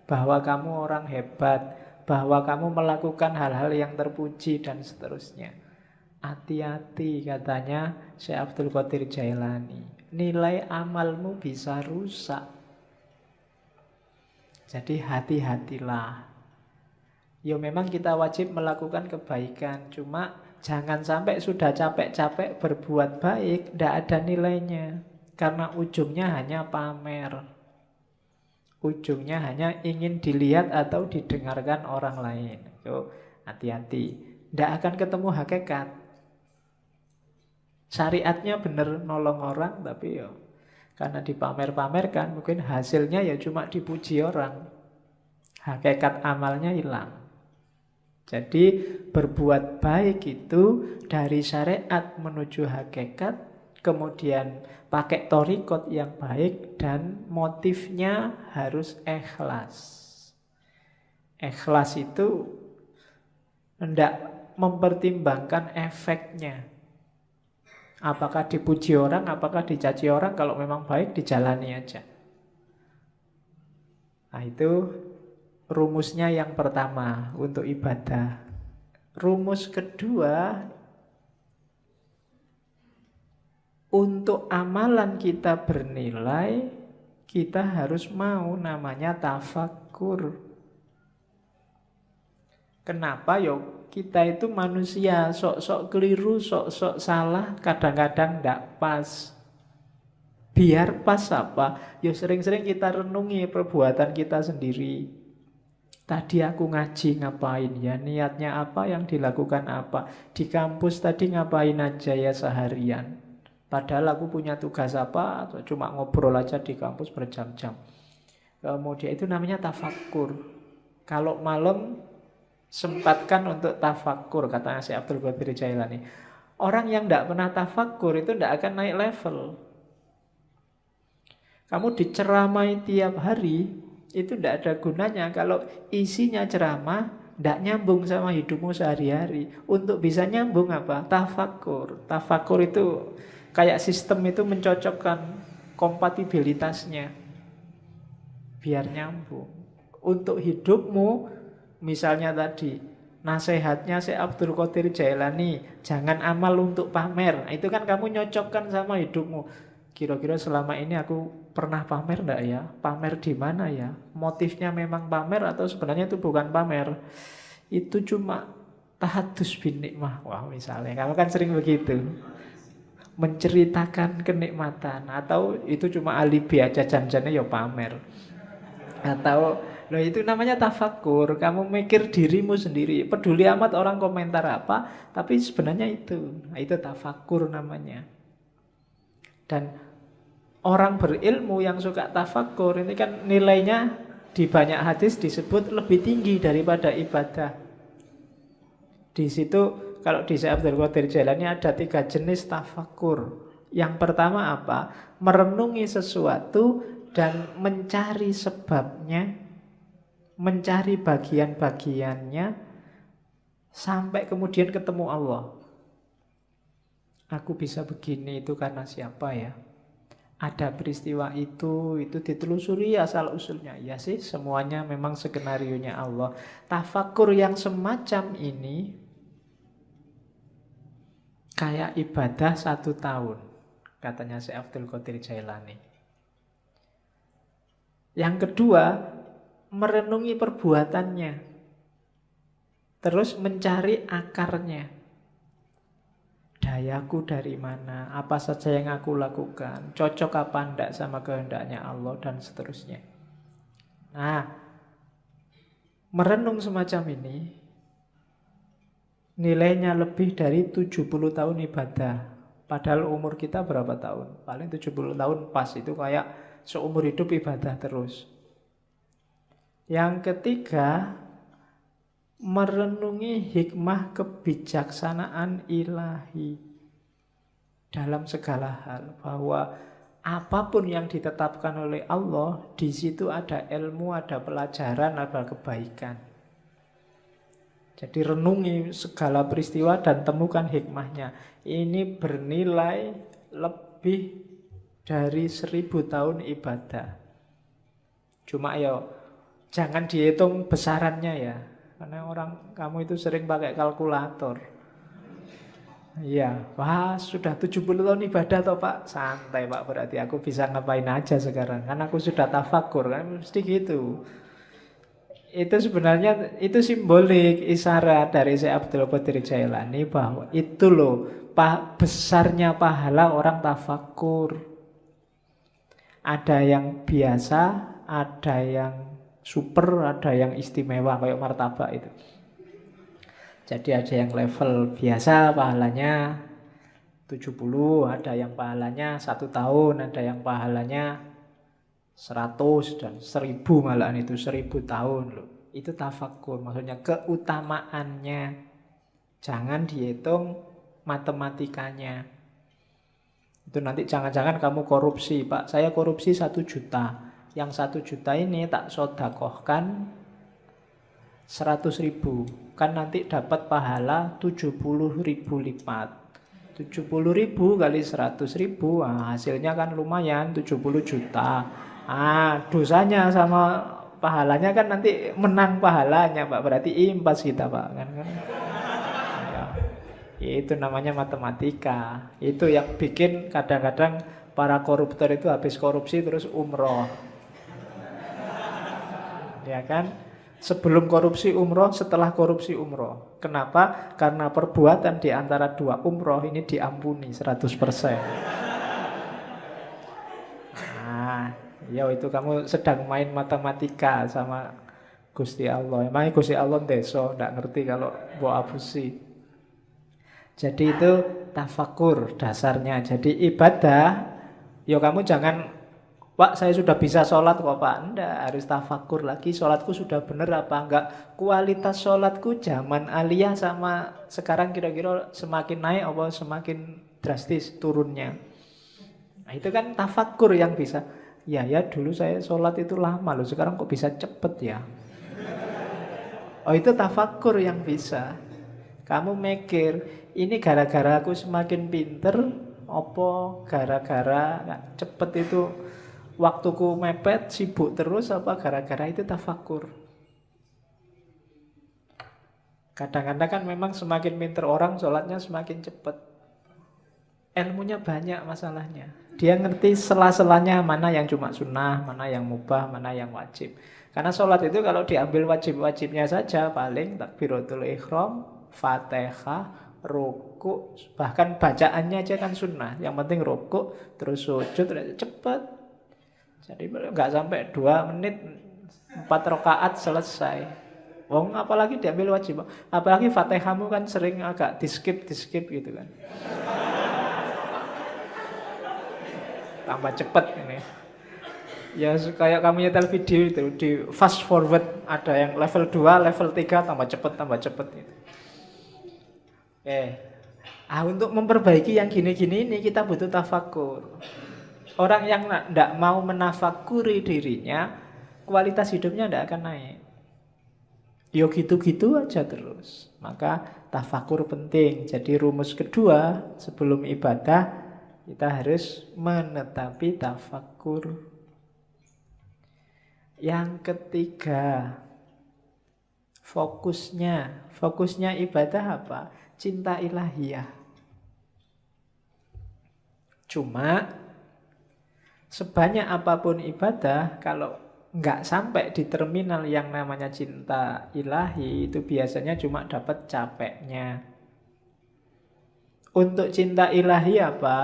bahwa kamu orang hebat, bahwa kamu melakukan hal-hal yang terpuji dan seterusnya. Hati-hati katanya Syekh Abdul Qadir Jailani, nilai amalmu bisa rusak. Jadi hati-hatilah. Ya memang kita wajib melakukan kebaikan, cuma jangan sampai sudah capek-capek berbuat baik tidak ada nilainya, karena ujungnya hanya pamer. Ujungnya hanya ingin dilihat atau didengarkan orang lain. Yo, hati-hati, tidak akan ketemu hakikat. Syariatnya benar nolong orang, tapi ya karena dipamer-pamerkan, mungkin hasilnya ya cuma dipuji orang. Hakikat amalnya hilang. Jadi berbuat baik itu dari syariat menuju hakikat, kemudian pakai thariqat yang baik, dan motifnya harus ikhlas. Ikhlas itu hendak mempertimbangkan efeknya. Apakah dipuji orang, apakah dicaci orang. Kalau memang baik, dijalani aja. Nah itu rumusnya yang pertama untuk ibadah. Rumus kedua, untuk amalan kita bernilai, kita harus mau namanya tafakkur. Kenapa? Yo, kita itu manusia, sok-sok keliru, sok-sok salah, kadang-kadang tidak pas. Biar pas apa? Ya sering-sering kita renungi perbuatan kita sendiri. Tadi aku ngaji ngapain ya, niatnya apa, yang dilakukan apa. Di kampus tadi ngapain aja ya seharian. Padahal aku punya tugas apa, atau cuma ngobrol aja di kampus berjam-jam. Kemudian itu namanya tafakur. Kalau malam sempatkan untuk tafakur, katanya si Abdul Qadir Jailani. Orang yang tidak pernah tafakur itu tidak akan naik level. Kamu diceramai tiap hari, itu tidak ada gunanya kalau isinya ceramah tidak nyambung sama hidupmu sehari-hari. Untuk bisa nyambung apa? Tafakur. Tafakur itu kayak sistem itu mencocokkan kompatibilitasnya biar nyambung. Untuk hidupmu, misalnya tadi nasihatnya Syekh Abdul Qadir Jailani, jangan amal untuk pamer. Nah, itu kan kamu nyocokkan sama hidupmu. Kira-kira selama ini aku pernah pamer enggak ya? Pamer di mana ya? Motifnya memang pamer atau sebenarnya itu bukan pamer? Itu cuma tahadus bin nikmah. Wah, misalnya kamu kan sering begitu. Menceritakan kenikmatan, atau itu cuma alibi aja, janjinya ya pamer. Atau loh, itu namanya tafakur. Kamu mikir dirimu sendiri, peduli amat orang komentar apa, tapi sebenarnya itu. Nah, itu tafakur namanya. Dan orang berilmu yang suka tafakur ini kan nilainya di banyak hadis disebut lebih tinggi daripada ibadah. Di situ kalau di Syekh Abdul Qadir Jailani ada 3 jenis tafakur. Yang pertama apa? Merenungi sesuatu dan mencari sebabnya, mencari bagian-bagiannya sampai kemudian ketemu Allah. Aku bisa begini itu karena siapa ya? Ada peristiwa itu ditelusuri asal usulnya. Ya sih, semuanya memang skenarionya Allah. Tafakur yang semacam ini kayak ibadah 1 tahun, katanya Syekh Abdul Qadir Jailani. Yang kedua, merenungi perbuatannya, terus mencari akarnya. Dayaku dari mana, apa saja yang aku lakukan, cocok apa enggak sama kehendaknya Allah, dan seterusnya. Nah, merenung semacam ini nilainya lebih dari 70 tahun ibadah. Padahal umur kita berapa tahun? Paling 70 tahun pas, itu kayak seumur hidup ibadah terus. Yang ketiga, merenungi hikmah kebijaksanaan ilahi dalam segala hal, bahwa apapun yang ditetapkan oleh Allah, di situ ada ilmu, ada pelajaran, ada kebaikan. Jadi renungi segala peristiwa dan temukan hikmahnya. Ini bernilai lebih dari 1000 tahun ibadah. Cuma ya jangan dihitung besarannya ya, karena kamu itu sering pakai kalkulator. Iya, wah sudah 70 tahun ibadah toh Pak. Santai Pak, berarti aku bisa ngapain aja sekarang. Kan aku sudah tafakur, kan mesti gitu. Itu sebenarnya itu simbolik, isyarat dari Syekh Abdul Qadir Jailani bahwa itu loh besarnya pahala orang tafakur. Ada yang biasa, ada yang super, ada yang istimewa kayak martabak itu. Jadi ada yang level biasa pahalanya 70, ada yang pahalanya 1 tahun, ada yang pahalanya 100 dan 1000, malahan itu 1000 tahun loh. Itu tafakur, maksudnya keutamaannya. Jangan dihitung matematikanya. Itu nanti jangan-jangan kamu korupsi, Pak. Saya korupsi 1 juta. Yang 1 juta ini tak sodakohkan 100.000, kan nanti dapat pahala 70.000 lipat. 70.000 kali 100.000, nah hasilnya kan lumayan 70 juta. Dosanya sama pahalanya kan nanti menang pahalanya Pak, berarti impas kita Pak kan. Ya, itu namanya matematika. Itu yang bikin kadang-kadang para koruptor itu habis korupsi terus umroh. Ya kan? Sebelum korupsi umroh, setelah korupsi umroh. Kenapa? Karena perbuatan di antara 2 umroh ini diampuni 100%. Ya itu kamu sedang main matematika sama Gusti Allah. Emangnya Gusti Allah ndeso, ndak ngerti kalau mbok abusi. Jadi itu tafakur dasarnya. Jadi ibadah, ya kamu jangan, Pak saya sudah bisa sholat kok Pak. Enggak, harus tafakur lagi. Sholatku sudah bener apa enggak. Kualitas sholatku zaman aliyah sama sekarang kira-kira semakin naik apa semakin drastis turunnya. Nah itu kan tafakur yang bisa. Ya dulu saya sholat itu lama loh, sekarang kok bisa cepet ya. Oh itu tafakur yang bisa. Kamu mikir, ini gara-gara aku semakin pinter, apa gara-gara cepet itu waktuku mepet, sibuk terus, apa gara-gara itu tafakur. Kadang-kadang kan memang semakin pinter orang, sholatnya semakin cepet. Ilmunya banyak masalahnya. Dia ngerti sela-selanya mana yang cuma sunnah, mana yang mubah, mana yang wajib. Karena sholat itu kalau diambil wajib-wajibnya saja, paling takbiratul ihram, Fatihah, ruku, bahkan bacaannya aja kan sunnah. Yang penting ruku, terus sujud, cepat. Jadi nggak sampai 2 menit, 4 rakaat selesai. Wong apalagi diambil wajib. Apalagi Fatihahmu kan sering agak di-skip gitu kan. Tambah cepat ini. Ya kayak kamu nyetel video itu, di fast forward, ada yang level 2, level 3 tambah cepet gitu. Untuk memperbaiki yang gini-gini ini kita butuh tafakur. Orang yang tidak mau menafakuri dirinya, kualitas hidupnya tidak akan naik. Yo gitu-gitu aja terus. Maka tafakur penting. Jadi rumus kedua sebelum ibadah, kita harus menetapi tafakur. Yang ketiga, fokusnya ibadah apa? Cinta ilahiyah. Cuma sebanyak apapun ibadah, kalau nggak sampai di terminal yang namanya cinta ilahi, itu biasanya cuma dapat capeknya. Untuk cinta ilahi apa?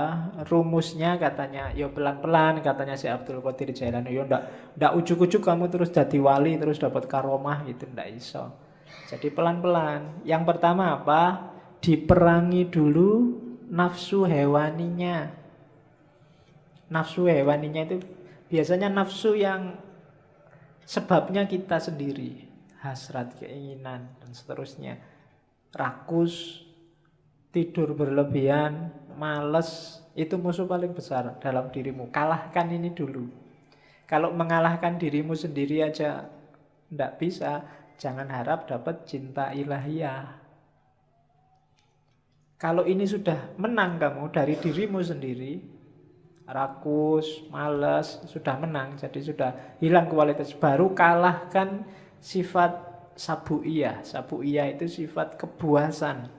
Rumusnya katanya, yo pelan-pelan katanya si Abdul Qadir Jailani. Yo ndak ujuk-ujuk kamu terus jadi wali terus dapat karomah gitu, ndak iso. Jadi pelan-pelan. Yang pertama apa? Diperangi dulu nafsu hewaninya. Nafsu hewaninya itu biasanya nafsu yang sebabnya kita sendiri, hasrat, keinginan dan seterusnya. Rakus, tidur berlebihan, malas, itu musuh paling besar dalam dirimu. Kalahkan ini dulu. Kalau mengalahkan dirimu sendiri aja tidak bisa, jangan harap dapat cinta ilahiyah. Kalau ini sudah menang kamu dari dirimu sendiri, rakus, malas, sudah menang, jadi sudah hilang kualitas. Baru kalahkan sifat sabu'iyah. Sabu'iyah itu sifat kebuasan.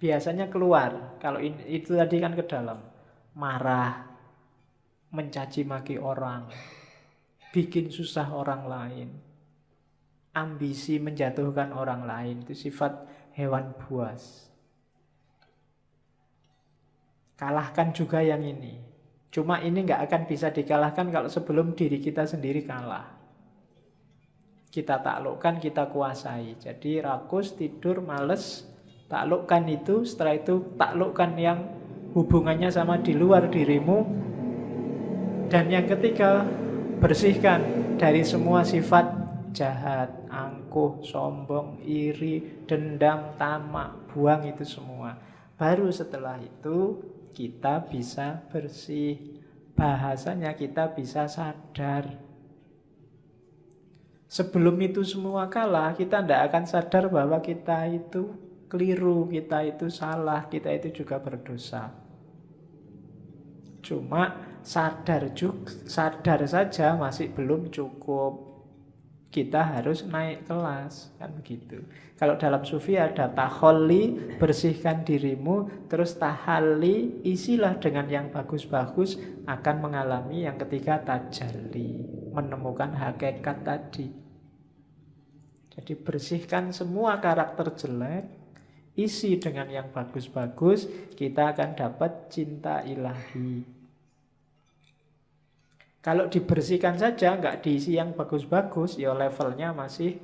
Biasanya keluar, kalau itu tadi kan ke dalam. Marah, mencaci maki orang, bikin susah orang lain, ambisi menjatuhkan orang lain, itu sifat hewan buas. Kalahkan juga yang ini. Cuma ini nggak akan bisa dikalahkan kalau sebelum diri kita sendiri kalah. Kita taklukkan, kita kuasai. Jadi rakus, tidur, males, taklukkan itu. Setelah itu taklukkan yang hubungannya sama di luar dirimu. Dan yang ketiga, bersihkan dari semua sifat jahat, angkuh, sombong, iri, dendam, tamak. Buang itu semua. Baru setelah itu kita bisa bersih. Bahasanya kita bisa sadar. Sebelum itu semua kalah, kita tidak akan sadar bahwa kita itu keliru, kita itu salah, kita itu juga berdosa. Cuma sadar saja masih belum cukup. Kita harus naik kelas, kan begitu. Kalau dalam sufi ada taholli, bersihkan dirimu, terus tahalli, isilah dengan yang bagus-bagus, akan mengalami yang ketiga tajalli, menemukan hakikat tadi. Jadi bersihkan semua karakter jelek, isi dengan yang bagus-bagus, kita akan dapat cinta ilahi. Kalau dibersihkan saja, nggak diisi yang bagus-bagus, ya levelnya masih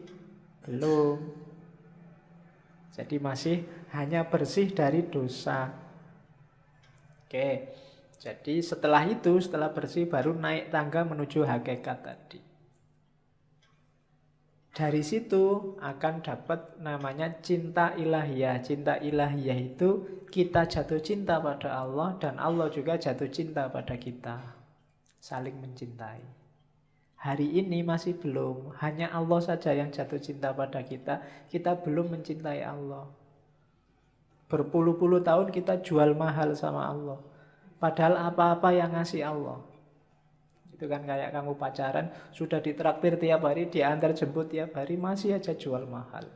belum. Jadi masih hanya bersih dari dosa. Oke, jadi setelah itu, setelah bersih baru naik tangga menuju hakikat tadi. Dari situ akan dapat namanya cinta ilahiyah. Cinta ilahiyah itu kita jatuh cinta pada Allah dan Allah juga jatuh cinta pada kita. Saling mencintai. Hari ini masih belum. Hanya Allah saja yang jatuh cinta pada kita. Kita belum mencintai Allah. Berpuluh-puluh tahun kita jual mahal sama Allah. Padahal apa-apa yang ngasih Allah. Itu kan kayak kamu pacaran, sudah ditraktir tiap hari, diantar jemput tiap hari, masih aja jual mahal.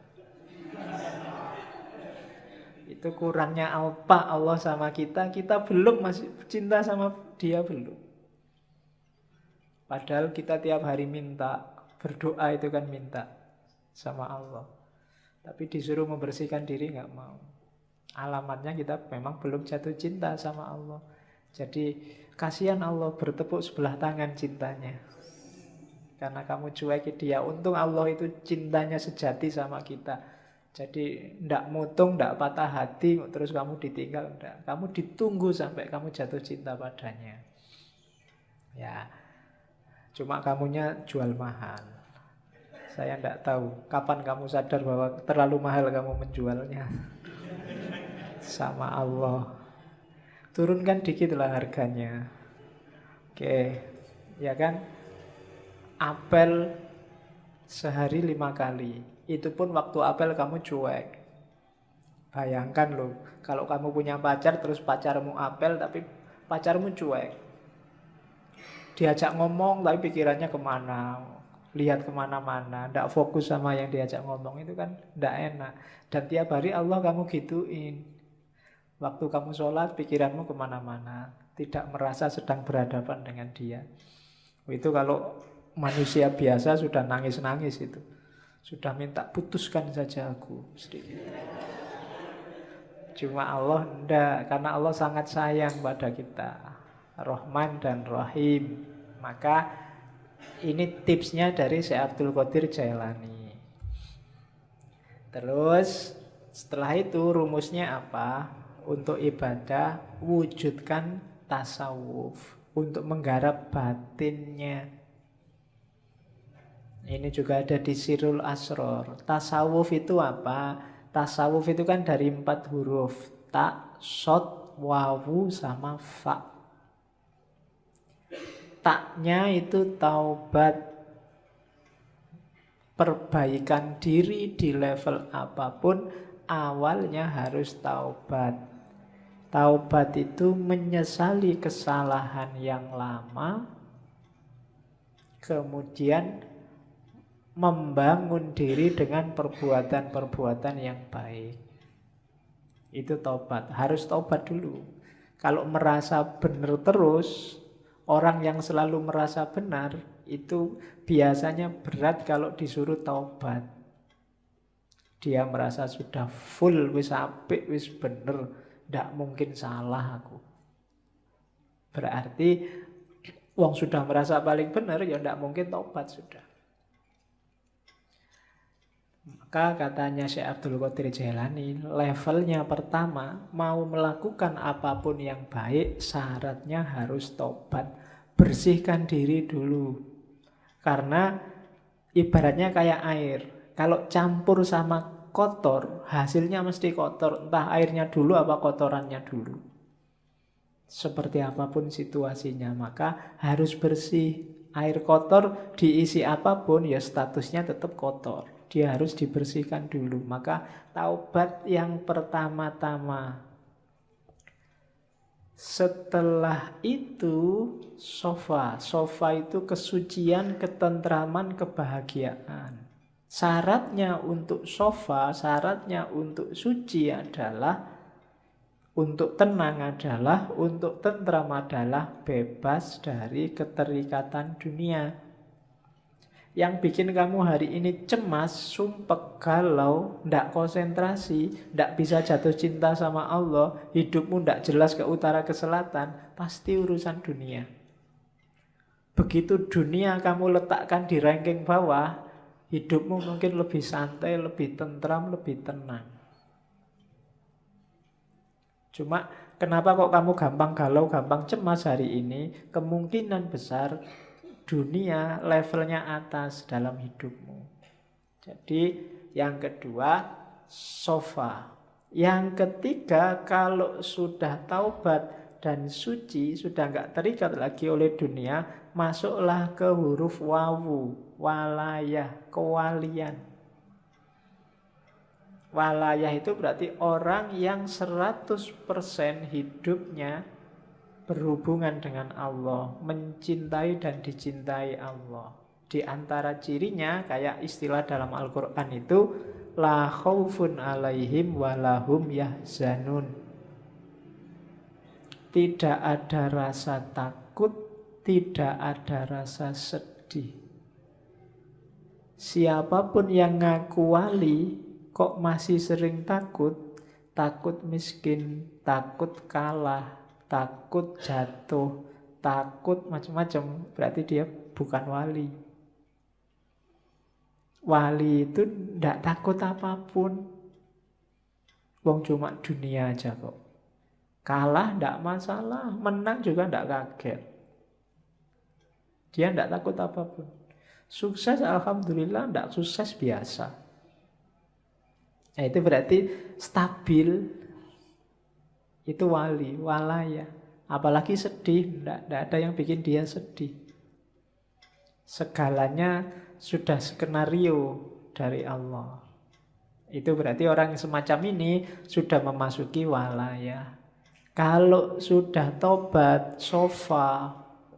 Itu kurangnya apa Allah sama kita belum masih cinta sama dia belum. Padahal kita tiap hari minta, berdoa itu kan minta sama Allah. Tapi disuruh membersihkan diri nggak mau. Alamatnya kita memang belum jatuh cinta sama Allah. Jadi kasihan Allah bertepuk sebelah tangan cintanya. Karena kamu cuekin dia. Untung Allah itu cintanya sejati sama kita. Jadi ndak mutung, ndak patah hati, terus kamu ditinggal, ndak. Kamu ditunggu sampai kamu jatuh cinta padanya. Ya, cuma kamunya jual mahal. Saya ndak tahu kapan kamu sadar bahwa terlalu mahal kamu menjualnya. Sama Allah. Turunkan dikit lah harganya. Oke, ya kan? Apel sehari 5 kali. Itu pun waktu apel kamu cuek. Bayangkan loh, kalau kamu punya pacar terus pacarmu apel tapi pacarmu cuek. Diajak ngomong tapi pikirannya kemana, lihat kemana-mana, tidak fokus sama yang diajak ngomong, itu kan tidak enak. Dan tiap hari Allah kamu gituin. Waktu kamu sholat pikiranmu kemana-mana, tidak merasa sedang berhadapan dengan dia. Itu kalau manusia biasa sudah nangis-nangis itu. Sudah minta putuskan saja aku sedikit. Cuma Allah enggak, karena Allah sangat sayang pada kita, Rahman dan Rahim. Maka ini tipsnya dari Syekh Abdul Qadir Jailani. Terus setelah itu rumusnya apa? Untuk ibadah wujudkan tasawuf, untuk menggarap batinnya. Ini juga ada di Sirul Asror. Tasawuf itu apa? Tasawuf itu kan dari 4 huruf. Ta, sod, wawu, sama fa. Taknya itu taubat, perbaikan diri di level apapun, awalnya harus taubat. Taubat itu menyesali kesalahan yang lama, kemudian membangun diri dengan perbuatan-perbuatan yang baik. Itu taubat, harus taubat dulu. Kalau merasa benar terus, orang yang selalu merasa benar, itu biasanya berat kalau disuruh taubat. Dia merasa sudah full, wis apik, wis bener, ndak mungkin salah aku. Berarti wong sudah merasa paling benar, ya ndak mungkin taubat sudah. Maka katanya Syekh Abdul Qadir Jailani, levelnya pertama, mau melakukan apapun yang baik, syaratnya harus taubat. Bersihkan diri dulu. Karena ibaratnya kayak air. Kalau campur sama kotor, hasilnya mesti kotor. Entah airnya dulu apa kotorannya dulu. Seperti apapun situasinya, maka harus bersih. Air kotor diisi apapun, ya statusnya tetap kotor. Dia harus dibersihkan dulu. Maka taubat yang pertama-tama. Setelah itu sofa. Sofa itu kesucian, ketentraman, kebahagiaan. Syaratnya untuk sofa, syaratnya untuk suci adalah, untuk tenang adalah, untuk tentram adalah bebas dari keterikatan dunia. Yang bikin kamu hari ini cemas, sumpek, galau, ndak konsentrasi, ndak bisa jatuh cinta sama Allah, hidupmu ndak jelas ke utara ke selatan, pasti urusan dunia. Begitu dunia kamu letakkan di ranking bawah, hidupmu mungkin lebih santai, lebih tentram, lebih tenang. Cuma kenapa kok kamu gampang galau, gampang cemas hari ini? Kemungkinan besar dunia levelnya atas dalam hidupmu. Jadi yang kedua, sofa. Yang ketiga, kalau sudah taubat dan suci, sudah nggak terikat lagi oleh dunia, masuklah ke huruf wawu, walayah, kewalian. Walayah itu berarti orang yang 100% hidupnya berhubungan dengan Allah, mencintai dan dicintai Allah. Di antara cirinya, kayak istilah dalam Al-Quran itu, la khaufun alaihim walahum yahzanun. Tidak ada rasa takut, tidak ada rasa sedih. Siapapun yang ngaku wali, kok masih sering takut? Takut miskin, takut kalah, takut jatuh, takut macam-macam, berarti dia bukan wali. Wali itu tidak takut apapun. Wong cuma dunia aja kok. Kalah tidak masalah, menang juga tidak kaget. Dia tidak takut apapun. Sukses alhamdulillah, tidak sukses biasa. Nah, itu berarti stabil. Itu wali, walaya. Apalagi sedih, tidak ada yang bikin dia sedih. Segalanya sudah skenario dari Allah. Itu berarti orang yang semacam ini sudah memasuki walaya. Kalau sudah tobat, sofa,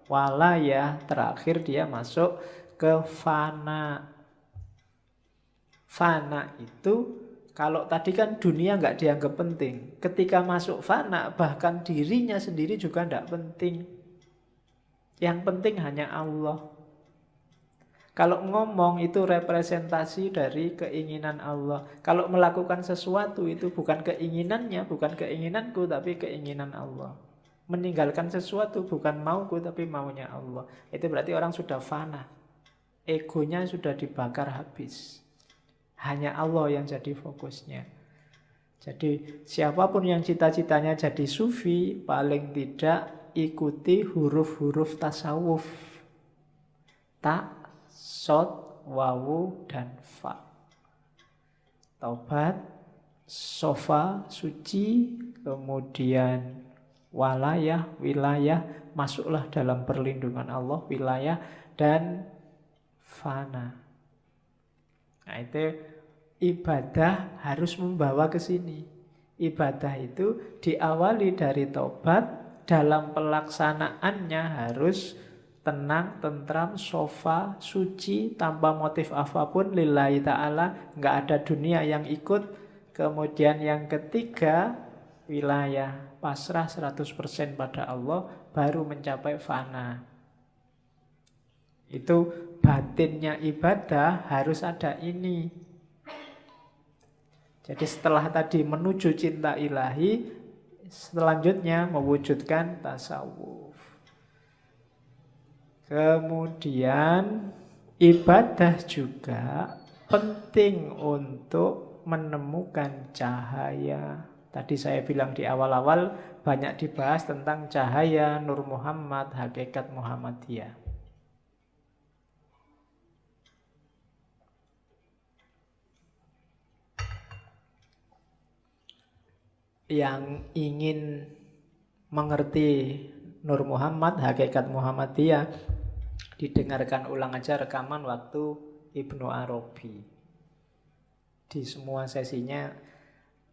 walaya, terakhir dia masuk ke fana. Fana itu, kalau tadi kan dunia nggak dianggap penting. Ketika masuk fana, bahkan dirinya sendiri juga nggak penting. Yang penting hanya Allah. Kalau ngomong itu representasi dari keinginan Allah. Kalau melakukan sesuatu itu bukan keinginannya, bukan keinginanku, tapi keinginan Allah. Meninggalkan sesuatu bukan mauku, tapi maunya Allah. Itu berarti orang sudah fana. Egonya sudah dibakar habis. Hanya Allah yang jadi fokusnya. Jadi siapapun yang cita-citanya jadi sufi, paling tidak ikuti huruf-huruf tasawuf. Tak, sod, wawu, dan fa. Taubat, sofa, suci, kemudian walayah, wilayah, masuklah dalam perlindungan Allah, wilayah, dan fana. Nah, itu ibadah harus membawa ke sini. Ibadah itu diawali dari taubat, dalam pelaksanaannya harus tenang, tentram, sofa, suci, tanpa motif apapun, lillahi ta'ala, nggak ada dunia yang ikut. Kemudian yang ketiga, wilayah, pasrah 100% pada Allah, baru mencapai fana. Itu batinnya ibadah harus ada ini. Jadi setelah tadi menuju cinta ilahi, selanjutnya mewujudkan tasawuf. Kemudian ibadah juga penting untuk menemukan cahaya. Tadi saya bilang di awal-awal banyak dibahas tentang cahaya Nur Muhammad, hakikat Muhammadiyah. Yang ingin mengerti Nur Muhammad, hakikat Muhammadiyah, didengarkan ulang aja rekaman waktu Ibnu Arabi. Di semua sesinya,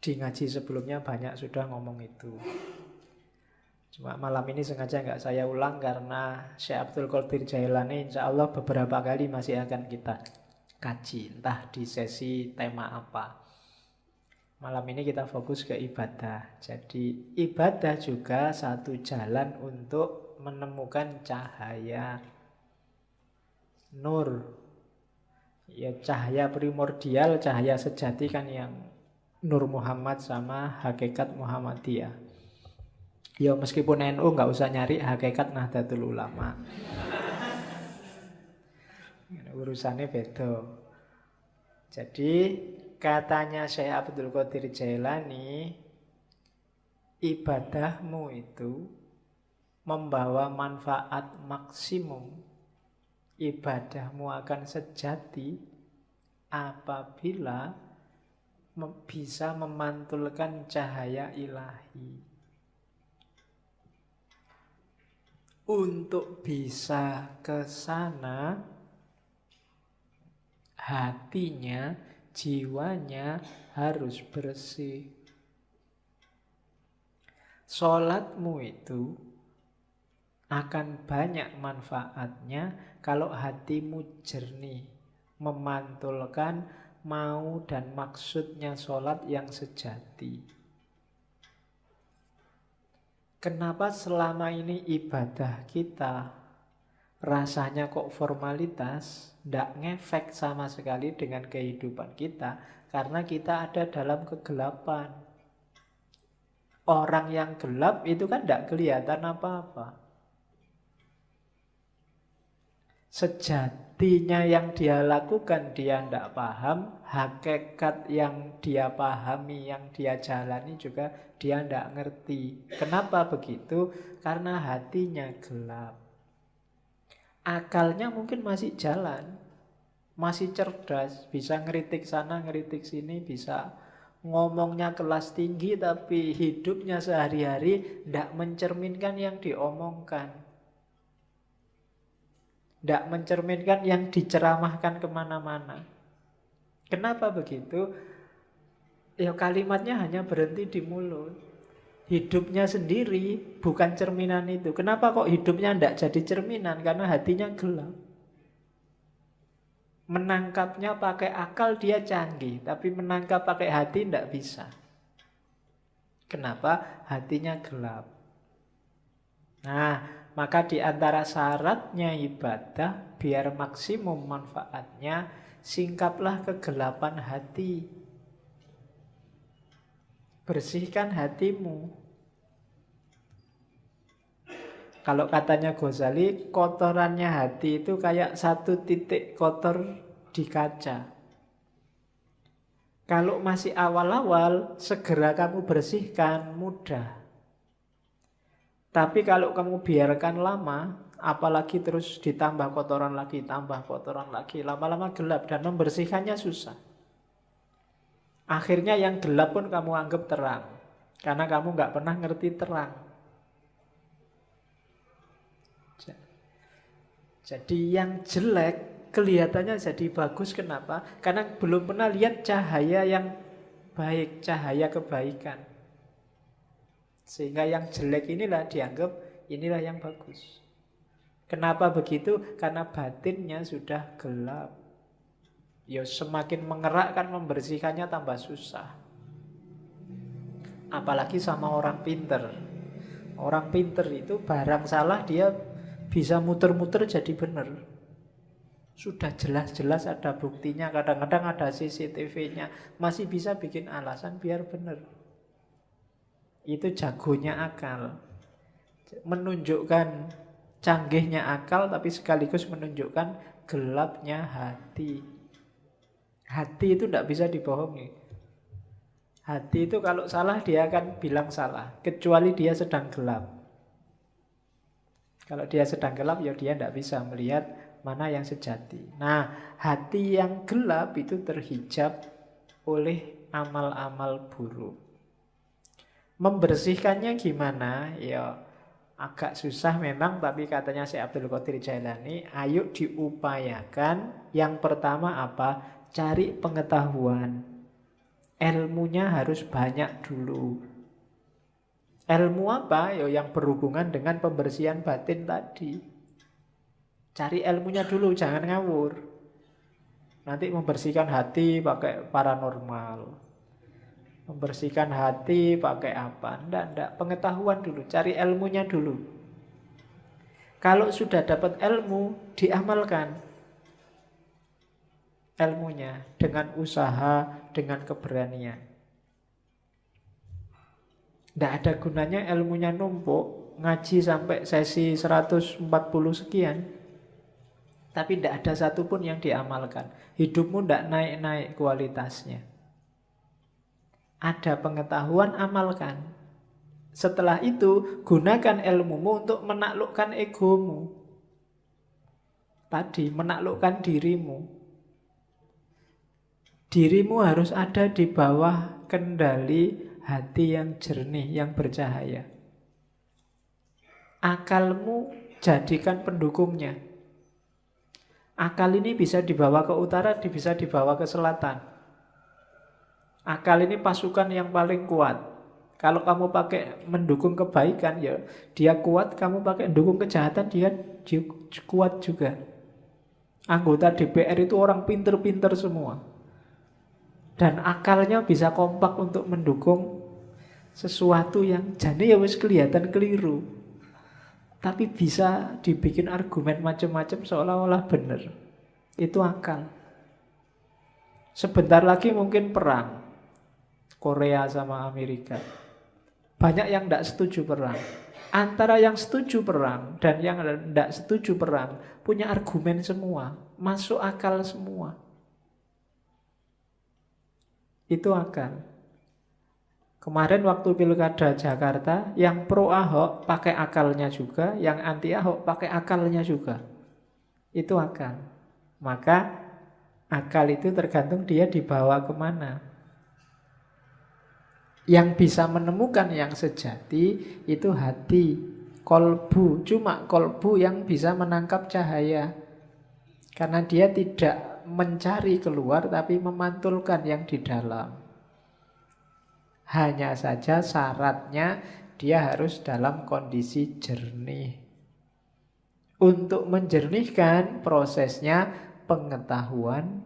di ngaji sebelumnya banyak sudah ngomong itu. Cuma malam ini sengaja nggak saya ulang karena Syekh Abdul Qadir Jailani insya Allah beberapa kali masih akan kita kaji, entah di sesi tema apa. Malam ini kita fokus ke ibadah. Jadi ibadah juga satu jalan untuk menemukan cahaya. Nur, ya cahaya primordial, cahaya sejati kan yang Nur Muhammad sama hakikat Muhammadiyah. Ya meskipun NU nggak usah nyari hakikat Nahdlatul Ulama. Urusannya beda. Jadi katanya Syekh Abdul Qadir Jailani, ibadahmu itu membawa manfaat maksimum, ibadahmu akan sejati apabila bisa memantulkan cahaya ilahi. Untuk bisa ke sana, hatinya, jiwanya harus bersih. Sholatmu itu akan banyak manfaatnya kalau hatimu jernih, memantulkan mau dan maksudnya sholat yang sejati. Kenapa selama ini ibadah kita rasanya kok formalitas, tidak ngefek sama sekali dengan kehidupan kita, karena kita ada dalam kegelapan. Orang yang gelap itu kan tidak kelihatan apa-apa. Sejatinya yang dia lakukan dia tidak paham, hakikat yang dia pahami, yang dia jalani juga dia tidak ngerti. Kenapa begitu? Karena hatinya gelap. Akalnya mungkin masih jalan, masih cerdas, bisa ngeritik sana, ngeritik sini, bisa ngomongnya kelas tinggi, tapi hidupnya sehari-hari tidak mencerminkan yang diomongkan. Tidak mencerminkan yang diceramahkan kemana-mana. Kenapa begitu? Ya kalimatnya hanya berhenti di mulut. Hidupnya sendiri bukan cerminan itu. Kenapa kok hidupnya tidak jadi cerminan? Karena hatinya gelap. Menangkapnya pakai akal dia canggih, tapi menangkap pakai hati tidak bisa. Kenapa? Hatinya gelap. Nah, maka di antara syaratnya ibadah, biar maksimum manfaatnya, singkaplah kegelapan hati. Bersihkan hatimu. Kalau katanya Ghazali, kotorannya hati itu kayak satu titik kotor di kaca. Kalau masih awal-awal, segera kamu bersihkan, mudah. Tapi kalau kamu biarkan lama, apalagi terus ditambah kotoran lagi, tambah kotoran lagi, lama-lama gelap dan membersihkannya susah. Akhirnya yang gelap pun kamu anggap terang, karena kamu nggak pernah ngerti terang. Jadi yang jelek kelihatannya jadi bagus, kenapa? Karena belum pernah lihat cahaya yang baik, cahaya kebaikan. Sehingga yang jelek inilah dianggap inilah yang bagus. Kenapa begitu? Karena batinnya sudah gelap. Ya semakin mengerakkan, membersihkannya tambah susah. Apalagi sama orang pinter. Orang pinter itu barang salah dia bisa muter-muter jadi benar. Sudah jelas-jelas ada buktinya, kadang-kadang ada CCTV-nya, masih bisa bikin alasan biar benar. Itu jagonya akal. Menunjukkan canggihnya akal, tapi sekaligus menunjukkan gelapnya hati. Hati itu tidak bisa dibohongi. Hati itu kalau salah dia akan bilang salah, kecuali dia sedang gelap. Kalau dia sedang gelap, ya dia tidak bisa melihat mana yang sejati. Nah, hati yang gelap itu terhijab oleh amal-amal buruk. Membersihkannya gimana? Ya agak susah memang, tapi katanya Syekh Abdul Qadir Jailani, ayo diupayakan. Yang pertama apa? Cari pengetahuan. Ilmunya harus banyak dulu. Ilmu apa? Ya yang berhubungan dengan pembersihan batin tadi. Cari ilmunya dulu, jangan ngawur. Nanti membersihkan hati pakai paranormal. Membersihkan hati pakai apa? Enggak. Pengetahuan dulu, cari ilmunya dulu. Kalau sudah dapat ilmu, diamalkan ilmunya dengan usaha, dengan keberanian. Tidak ada gunanya ilmunya numpuk, ngaji sampai sesi 140 sekian, Tapi tidak ada satupun yang diamalkan. Hidupmu tidak naik-naik kualitasnya. Ada pengetahuan, amalkan. Setelah itu, gunakan ilmumu untuk menaklukkan egomu. Tadi, menaklukkan dirimu. Dirimu harus ada di bawah kendali hati yang jernih, yang bercahaya. Akalmu jadikan pendukungnya. Akal ini bisa dibawa ke utara, bisa dibawa ke selatan. Akal ini pasukan yang paling kuat. Kalau kamu pakai mendukung kebaikan, ya dia kuat. Kamu pakai mendukung kejahatan, dia kuat juga. Anggota DPR itu orang pinter-pinter semua. Dan akalnya bisa kompak untuk mendukung sesuatu yang jane ya wis kelihatan keliru. Tapi bisa dibikin argumen macam-macam seolah-olah benar. Itu akal. Sebentar lagi mungkin perang Korea sama Amerika. Banyak yang tidak setuju perang. Antara yang setuju perang dan yang tidak setuju perang punya argumen semua, masuk akal semua. Itu akal. Kemarin waktu pilkada Jakarta, yang pro Ahok pakai akalnya juga, yang anti Ahok pakai akalnya juga. Itu akal. Maka akal itu tergantung dia dibawa kemana. Yang bisa menemukan yang sejati itu hati, kolbu. Cuma kolbu yang bisa menangkap cahaya. Karena dia tidak mencari keluar tapi memantulkan yang di dalam. Hanya saja syaratnya dia harus dalam kondisi jernih. Untuk menjernihkan prosesnya pengetahuan,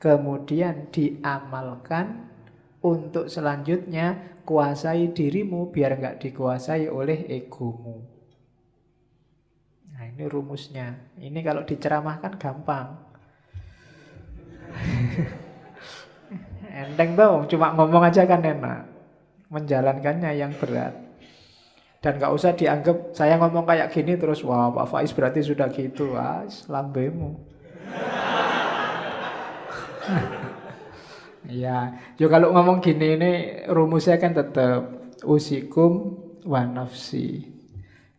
kemudian diamalkan. Untuk selanjutnya kuasai dirimu biar nggak dikuasai oleh egomu. Nah ini rumusnya. Ini kalau diceramahkan gampang. Enteng dong, cuma ngomong aja kan enak. Menjalankannya yang berat. Dan gak usah dianggap saya ngomong kayak gini terus wah Pak Faiz berarti sudah gitu. Wah, lambemu. Ya, yo kalau ngomong gini ini rumusnya kan tetap usikum wa nafsi.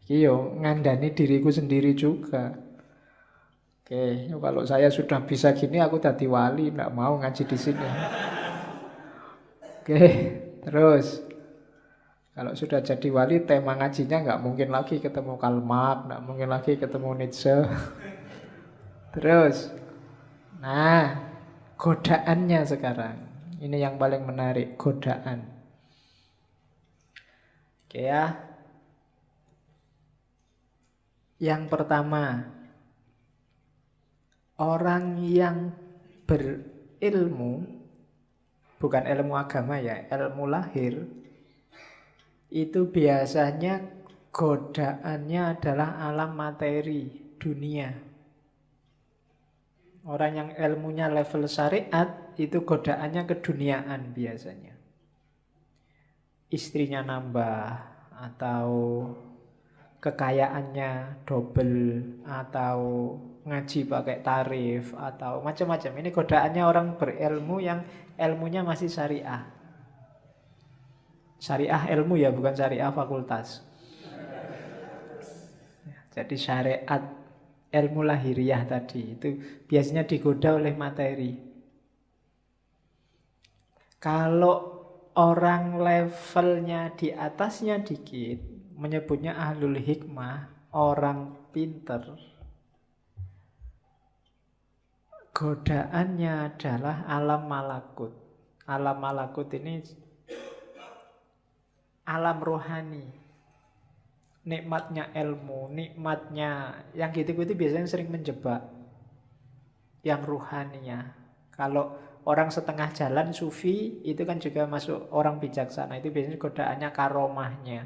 Yo ngandani diriku sendiri juga. Oke, kalau saya sudah bisa gini aku tadi wali, nggak mau ngaji di sini. Oke, terus kalau sudah jadi wali tema ngajinya nggak mungkin lagi ketemu Karl Marx, nggak mungkin lagi ketemu Nietzsche. Terus, nah godaannya sekarang. Ini yang paling menarik, godaan. Oke ya. Yang pertama, orang yang berilmu, bukan ilmu agama ya, ilmu lahir, itu biasanya godaannya adalah alam materi, dunia. Orang yang ilmunya level syariat itu godaannya keduniaan biasanya. Istrinya nambah atau kekayaannya double atau ngaji pakai tarif atau macam-macam. Ini godaannya orang berilmu yang ilmunya masih syariah. Syariah ilmu ya, bukan syariah fakultas. Jadi syariat ilmu lahiriah tadi itu biasanya digoda oleh materi. Kalau orang levelnya di atasnya dikit, menyebutnya ahlul hikmah, orang pinter, godaannya adalah alam malakut. Alam malakut ini alam rohani. Nikmatnya ilmu, nikmatnya yang gitu-gitu biasanya sering menjebak. Yang ruhaninya. Kalau orang setengah jalan sufi itu kan juga masuk orang bijaksana. Itu biasanya godaannya karomahnya.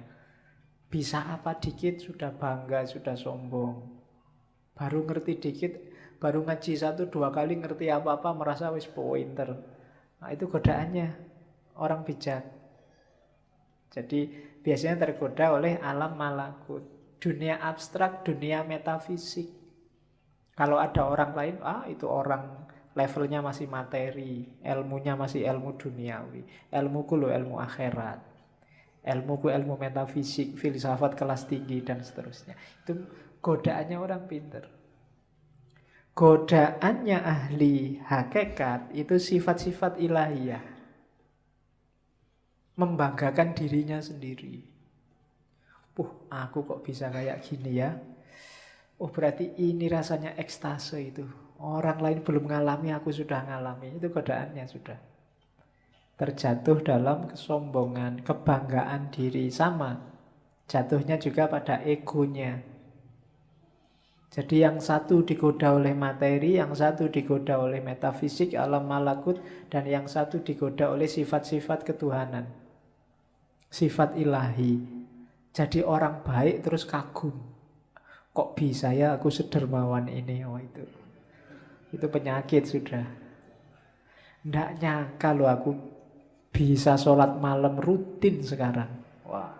Bisa apa dikit sudah bangga, sudah sombong. Baru ngerti dikit, baru ngaji 1-2 kali ngerti apa-apa merasa wis pointer. Nah itu godaannya orang bijak. Jadi biasanya tergoda oleh alam malakut, dunia abstrak, dunia metafisik. Kalau ada orang lain, itu orang levelnya masih materi, ilmunya masih ilmu duniawi. Ilmuku loh ilmu akhirat. Ilmuku ilmu metafisik, filsafat kelas tinggi, dan seterusnya. Itu godaannya orang pinter. Godaannya ahli hakikat itu sifat-sifat ilahiyah. Membanggakan dirinya sendiri. Aku kok bisa kayak gini ya. Berarti ini rasanya ekstase itu. Orang lain belum ngalami, aku sudah ngalami. Itu godaannya sudah. Terjatuh dalam kesombongan, kebanggaan diri. Sama. Jatuhnya juga pada egonya. Jadi yang satu digoda oleh materi, yang satu digoda oleh metafisik, alam malakut, dan yang satu digoda oleh sifat-sifat ketuhanan. Sifat ilahi. Jadi orang baik terus kagum. Kok bisa ya aku sedermawan ini? Itu penyakit sudah. Nggak nyangka loh aku bisa sholat malam rutin sekarang. Wah,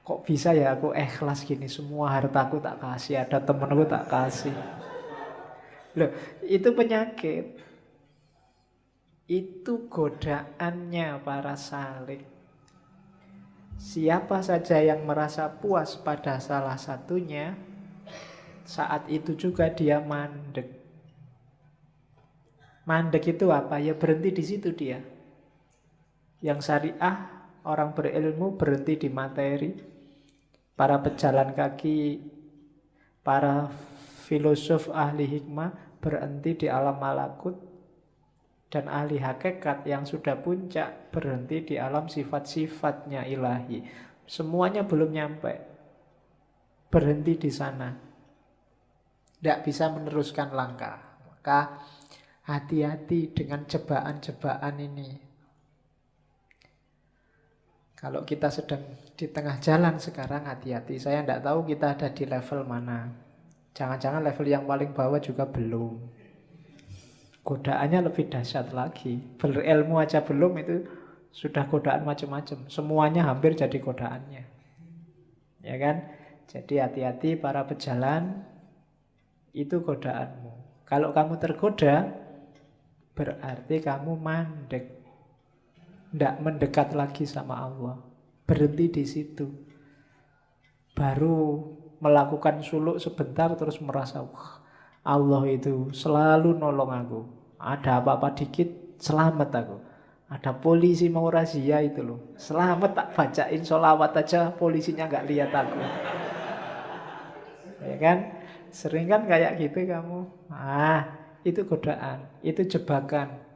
kok bisa ya aku ikhlas gini, semua hartaku tak kasih, ada temenku tak kasih. Loh, itu penyakit. Itu godaannya para salik. Siapa saja yang merasa puas pada salah satunya, saat itu juga dia mandek. Mandek itu apa? Ya berhenti di situ dia. Yang syariah, orang berilmu berhenti di materi. Para pejalan kaki, para filosof ahli hikmah berhenti di alam malakut. Dan ahli hakikat yang sudah puncak berhenti di alam sifat-sifatnya ilahi. Semuanya belum nyampe. Berhenti di sana. Tidak bisa meneruskan langkah. Maka hati-hati dengan jebakan-jebakan ini. Kalau kita sedang di tengah jalan sekarang, hati-hati. Saya tidak tahu kita ada di level mana. Jangan-jangan level yang paling bawah juga belum. Godaannya lebih dahsyat lagi. Berilmu aja belum, itu sudah godaan macam-macam. Semuanya hampir jadi godaannya. Ya kan? Jadi hati-hati para pejalan, itu godaanmu. Kalau kamu tergoda, berarti kamu mandek. Tidak mendekat lagi sama Allah. Berhenti di situ. Baru melakukan suluk sebentar terus merasa, wah, Allah itu selalu nolong aku. Ada apa-apa dikit, selamat aku. Ada polisi mau razia itu loh. Selamat, tak bacain sholawat aja, polisinya nggak lihat aku. Ya kan? Sering kan kayak gitu kamu. Itu godaan, itu jebakan.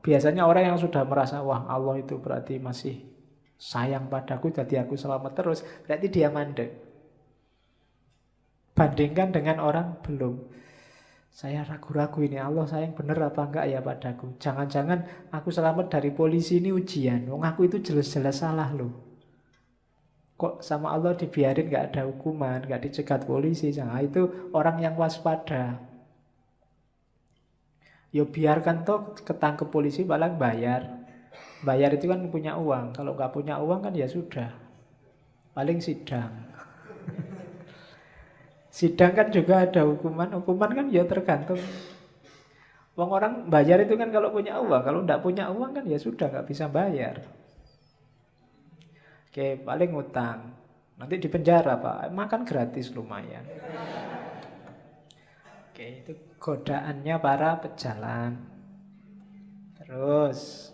Biasanya orang yang sudah merasa, wah Allah itu berarti masih sayang padaku, jadi aku selamat terus, berarti dia mandek. Bandingkan dengan orang belum. Saya ragu-ragu ini, Allah sayang bener apa enggak ya padaku. Jangan-jangan aku selamat dari polisi ini ujian. Wong aku itu jelas-jelas salah loh. Kok sama Allah dibiarin gak ada hukuman, gak dicegat polisi. Nah, itu orang yang waspada. Ya biarkan toh ketangkep polisi paling bayar. Bayar itu kan punya uang. Kalau gak punya uang kan ya sudah. Paling sidang. Sidang kan juga ada hukuman. Hukuman kan ya tergantung. Wong orang bayar itu kan kalau punya uang. Kalau tidak punya uang kan ya sudah nggak bisa bayar. Oke, paling utang. Nanti di penjara Pak. Makan gratis lumayan. Oke, itu godaannya para pejalan. Terus,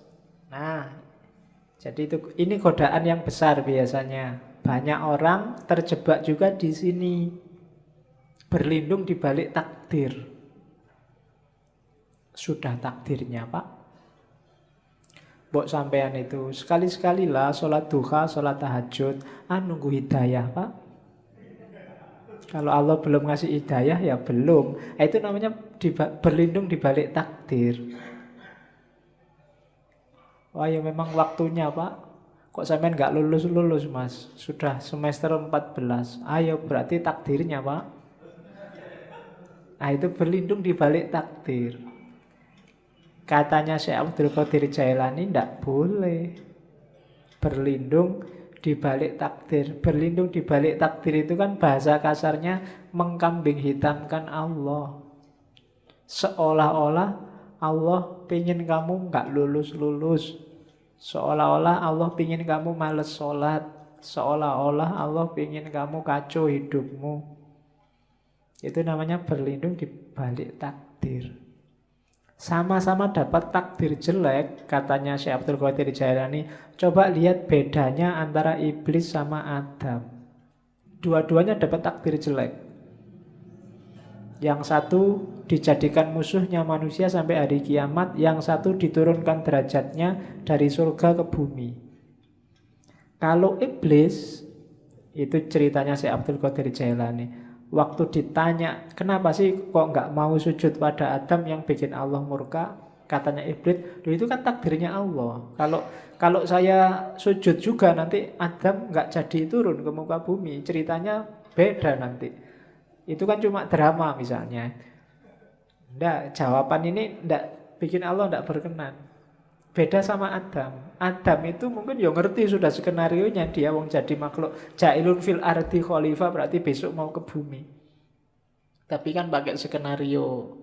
jadi ini godaan yang besar biasanya. Banyak orang terjebak juga di sini. Berlindung di balik takdir. Sudah takdirnya Pak. Mbok sampean itu sekali-sekali lah sholat duha, sholat tahajud, nunggu hidayah Pak. Kalau Allah belum ngasih hidayah ya belum. Itu namanya berlindung di balik takdir. Wah ya memang waktunya Pak. Kok sampean nggak lulus-lulus Mas? Sudah semester 14. Ayo berarti takdirnya Pak. Itu berlindung di balik takdir. Katanya Syekh Abdul Qadir Jailani tidak boleh berlindung di balik takdir. Berlindung di balik takdir itu kan bahasa kasarnya mengkambing hitamkan Allah. Seolah-olah Allah pingin kamu nggak lulus-lulus. Seolah-olah Allah pingin kamu males sholat. Seolah-olah Allah pingin kamu kacau hidupmu. Itu namanya berlindung di balik takdir. Sama-sama dapat takdir jelek, katanya Syekh Abdul Qadir Jailani. Coba lihat bedanya antara iblis sama Adam. Dua-duanya dapat takdir jelek. Yang satu dijadikan musuhnya manusia sampai hari kiamat, yang satu diturunkan derajatnya dari surga ke bumi. Kalau iblis, itu ceritanya Syekh Abdul Qadir Jailani. Waktu ditanya, kenapa sih kok nggak mau sujud pada Adam yang bikin Allah murka? Katanya iblis, itu kan takdirnya Allah. Kalau saya sujud juga nanti Adam nggak jadi turun ke muka bumi. Ceritanya beda nanti. Itu kan cuma drama misalnya. Nggak, jawaban ini nggak bikin Allah nggak berkenan. Beda sama Adam. Adam itu mungkin ya ngerti sudah skenarionya, dia wong jadi makhluk jailun fil ardi khalifah, berarti besok mau ke bumi. Tapi kan pakai skenario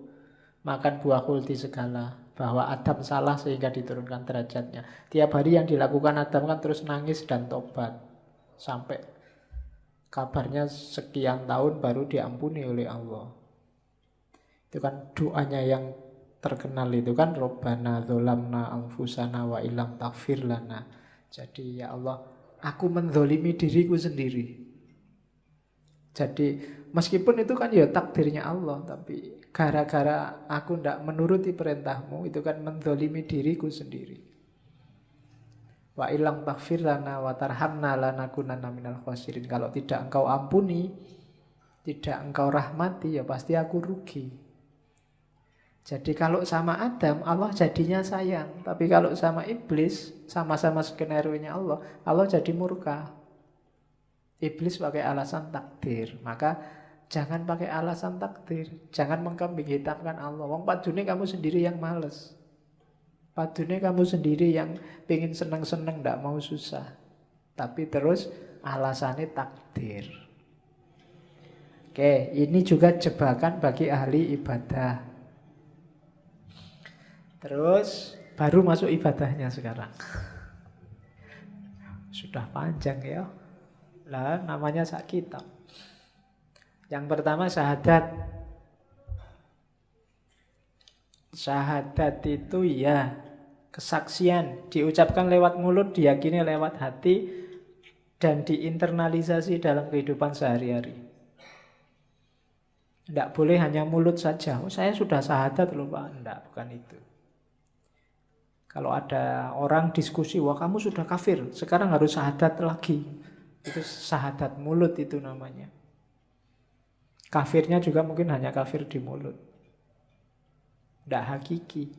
makan buah kulti segala, bahwa Adam salah sehingga diturunkan derajatnya. Tiap hari yang dilakukan Adam kan terus nangis dan tobat. Sampai kabarnya sekian tahun baru diampuni oleh Allah. Itu kan doanya yang terkenal itu kan, Robbana dzolamna anfusana wa illam taghfir lana. Jadi ya Allah, aku menzolimi diriku sendiri. Jadi meskipun itu kan ya takdirnya Allah, tapi gara-gara aku tidak menuruti perintahmu, itu kan menzolimi diriku sendiri. Wa illam taghfir lana wa tarhamna lanakunanna minal khasirin. Kalau tidak engkau ampuni, tidak engkau rahmati, ya pasti aku rugi. Jadi kalau sama Adam, Allah jadinya sayang. Tapi kalau sama iblis, sama-sama skenario-nya Allah, Allah jadi murka. Iblis pakai alasan takdir. Maka jangan pakai alasan takdir. Jangan mengkambing hitamkan Allah. Wong padune kamu sendiri yang males. Padune kamu sendiri yang pengen seneng-seneng, gak mau susah. Tapi terus alasannya takdir. Oke, ini juga jebakan bagi ahli ibadah. Terus baru masuk ibadahnya sekarang. Sudah panjang ya. Lah namanya sak kitab. Yang pertama syahadat. Syahadat itu ya kesaksian, diucapkan lewat mulut, diyakini lewat hati, dan diinternalisasi dalam kehidupan sehari-hari. Tidak boleh hanya mulut saja. Oh, saya sudah syahadat loh Pak. Tidak, bukan itu. Kalau ada orang diskusi, wah kamu sudah kafir, sekarang harus syahadat lagi. Itu syahadat mulut itu namanya. Kafirnya juga mungkin hanya kafir di mulut. Tidak hakiki.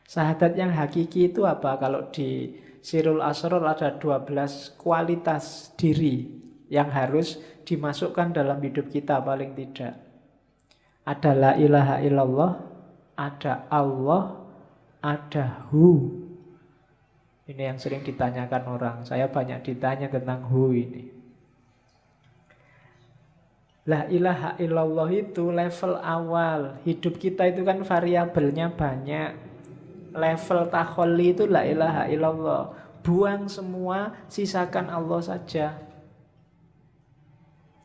Syahadat yang hakiki itu apa? Kalau di Sirul Asror ada 12 kualitas diri yang harus dimasukkan dalam hidup kita paling tidak. Ada la ilaha illallah, ada Allah, ada Hu. Ini yang sering ditanyakan orang. Saya banyak ditanya tentang Hu ini. La ilaha illallah itu level awal. Hidup kita itu kan variabelnya banyak. Level takholli itu la ilaha illallah. Buang semua, sisakan Allah saja.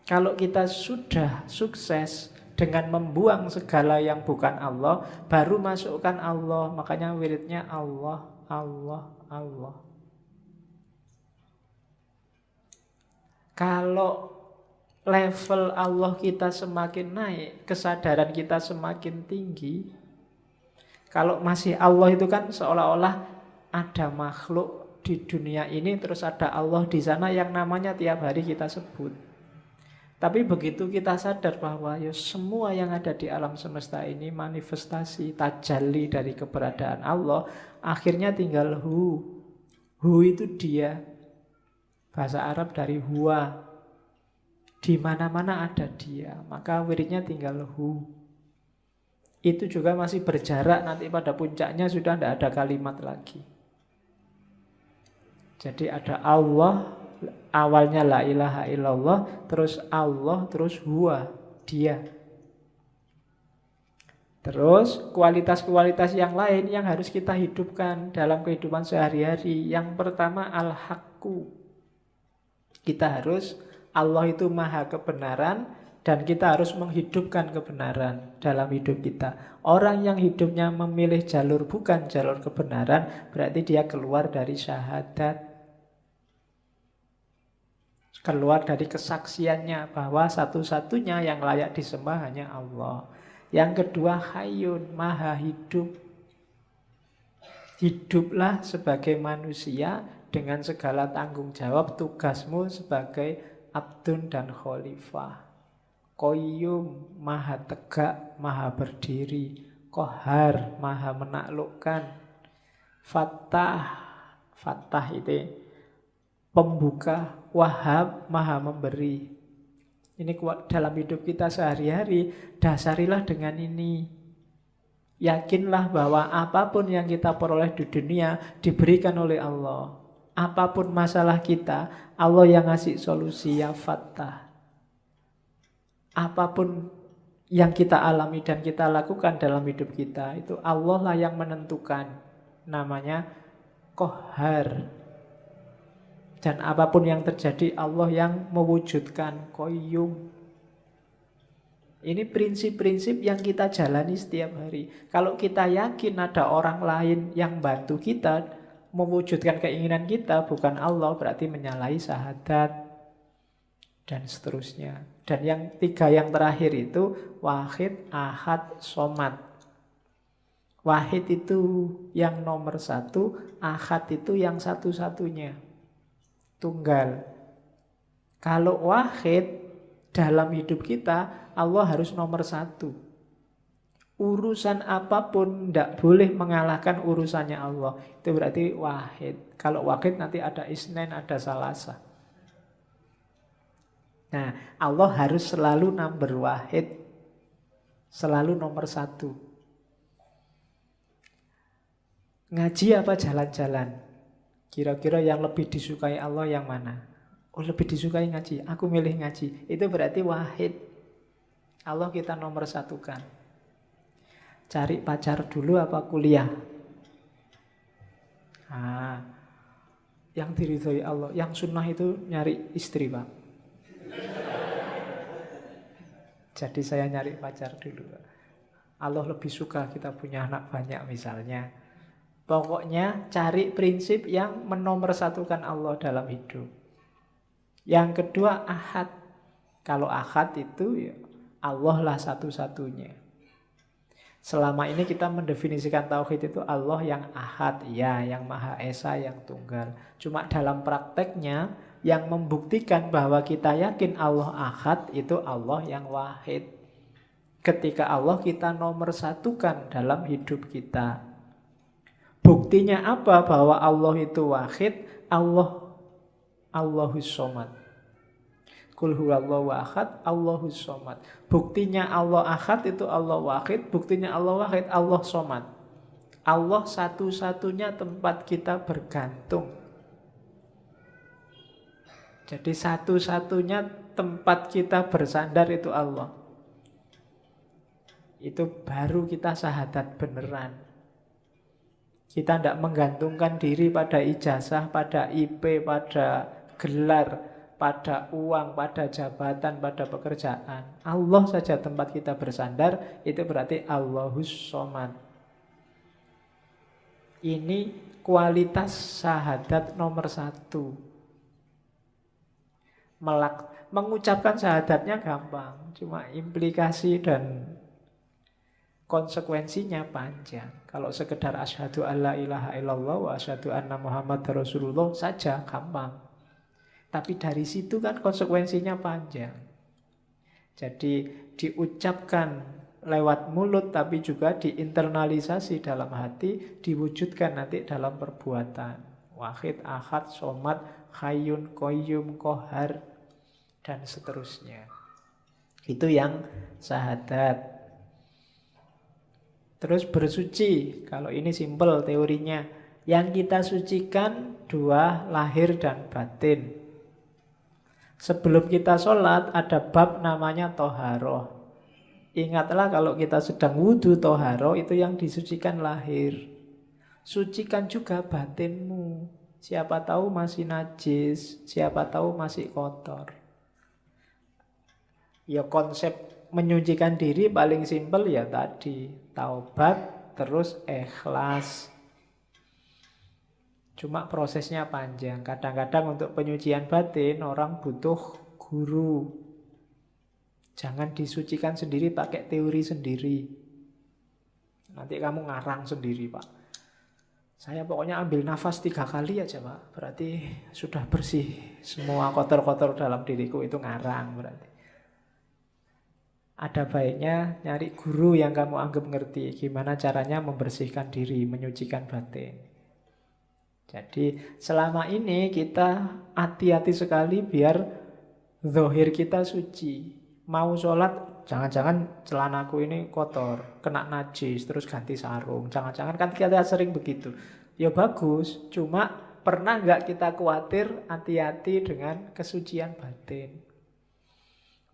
Kalau kita sudah sukses dengan membuang segala yang bukan Allah, baru masukkan Allah. Makanya wiridnya Allah, Allah, Allah. Kalau level Allah kita semakin naik, kesadaran kita semakin tinggi. Kalau masih Allah itu kan seolah-olah ada makhluk di dunia ini, terus ada Allah di sana yang namanya tiap hari kita sebut. Tapi begitu kita sadar bahwa ya semua yang ada di alam semesta ini manifestasi, tajalli dari keberadaan Allah, akhirnya tinggal Hu. Hu itu dia. Bahasa Arab dari huwa. Di mana-mana ada dia. Maka wiridnya tinggal Hu. Itu juga masih berjarak, nanti pada puncaknya sudah tidak ada kalimat lagi. Jadi ada Allah, Awalnya la ilaha illallah, terus Allah, terus huwa, dia. Terus kualitas-kualitas yang lain yang harus kita hidupkan dalam kehidupan sehari-hari. Yang pertama al-haqqu. Kita harus, Allah itu maha kebenaran, dan kita harus menghidupkan kebenaran dalam hidup kita. Orang yang hidupnya memilih jalur bukan jalur kebenaran, berarti dia keluar dari syahadat. Keluar dari kesaksiannya bahwa satu-satunya yang layak disembah hanya Allah. Yang kedua hayyun, maha hidup. Hiduplah sebagai manusia dengan segala tanggung jawab tugasmu sebagai abdun dan khalifah. Qayyum, maha tegak, maha berdiri. Qahar, maha menaklukkan. Fattah, fattah itu pembuka. Wahhab, maha memberi. Ini dalam hidup kita sehari-hari, dasarilah dengan ini. Yakinlah bahwa apapun yang kita peroleh di dunia diberikan oleh Allah. Apapun masalah kita, Allah yang ngasih solusi, ya Fattah. Apapun yang kita alami dan kita lakukan dalam hidup kita, itu Allah lah yang menentukan. Namanya Qahar. Dan apapun yang terjadi, Allah yang mewujudkan. Qayyum. Ini prinsip-prinsip yang kita jalani setiap hari. Kalau kita yakin ada orang lain yang bantu kita mewujudkan keinginan kita, bukan Allah, berarti menyalahi syahadat. Dan seterusnya. Dan yang tiga yang terakhir itu wahid, ahad, somad. Wahid itu yang nomor satu, ahad itu yang satu-satunya. Tunggal. Kalau wahid dalam hidup kita, Allah harus nomor satu. Urusan apapun tidak boleh mengalahkan urusannya Allah. Itu berarti wahid. Kalau wahid nanti ada isnen, ada salasa. Nah, Allah harus selalu number wahid. Selalu nomor satu. Ngaji apa jalan-jalan? Kira-kira yang lebih disukai Allah yang mana? Oh, lebih disukai ngaji. Aku milih ngaji. Itu berarti wahid. Allah kita nomor satukan. Cari pacar dulu apa kuliah? Yang diridhoi Allah. Yang sunnah itu nyari istri, Pak. Jadi saya nyari pacar dulu. Allah lebih suka kita punya anak banyak misalnya. Pokoknya cari prinsip yang menomorsatukan Allah dalam hidup. Yang kedua ahad. Kalau ahad itu ya Allah lah satu-satunya. Selama ini kita mendefinisikan tauhid itu Allah yang ahad, ya, yang maha esa, yang tunggal. Cuma dalam prakteknya yang membuktikan bahwa kita yakin Allah ahad itu Allah yang wahid. Ketika Allah kita nomorsatukan dalam hidup kita. Buktinya apa bahwa Allah itu wahid? Allahus somad. Qul huwallahu ahad, Allahus somad. Buktinya Allah ahad itu Allah wahid. Buktinya Allah wahid, Allah somad. Allah satu-satunya tempat kita bergantung. Jadi satu-satunya tempat kita bersandar itu Allah. Itu baru kita syahadat beneran. Kita tidak menggantungkan diri pada ijazah, pada IP, pada gelar, pada uang, pada jabatan, pada pekerjaan. Allah saja tempat kita bersandar, itu berarti Allahus somad. Ini kualitas syahadat nomor satu. Mengucapkan syahadatnya gampang, cuma implikasi dan konsekuensinya panjang. Kalau sekedar asyhadu alla ilaha illallah wa asyhadu anna Muhammad Rasulullah saja gampang. Tapi dari situ kan konsekuensinya panjang. Jadi diucapkan lewat mulut tapi juga diinternalisasi dalam hati, diwujudkan nanti dalam perbuatan. Wahid, ahad, somad, hayyun, qayyum, qahar, dan seterusnya. Itu yang syahadat. Terus bersuci, kalau ini simpel teorinya. Yang kita sucikan dua, lahir dan batin. Sebelum kita sholat ada bab namanya toharoh. Ingatlah kalau kita sedang wudhu toharoh itu yang disucikan lahir. Sucikan juga batinmu. Siapa tahu masih najis, siapa tahu masih kotor. Ya konsep menyucikan diri paling simpel ya tadi. Taubat terus ikhlas. Cuma prosesnya panjang. Kadang-kadang untuk penyucian batin orang butuh guru. Jangan disucikan sendiri pakai teori sendiri. Nanti kamu ngarang sendiri, Pak. Saya pokoknya ambil nafas 3 kali aja, Pak. Berarti sudah bersih. Semua kotor-kotor dalam diriku itu ngarang berarti. Ada baiknya nyari guru yang kamu anggap ngerti. Gimana caranya membersihkan diri, menyucikan batin. Jadi selama ini kita hati-hati sekali biar zahir kita suci. Mau sholat, jangan-jangan celanaku ini kotor, kena najis, terus ganti sarung. Jangan-jangan kan kita sering begitu. Ya bagus, cuma pernah nggak kita khawatir hati-hati dengan kesucian batin.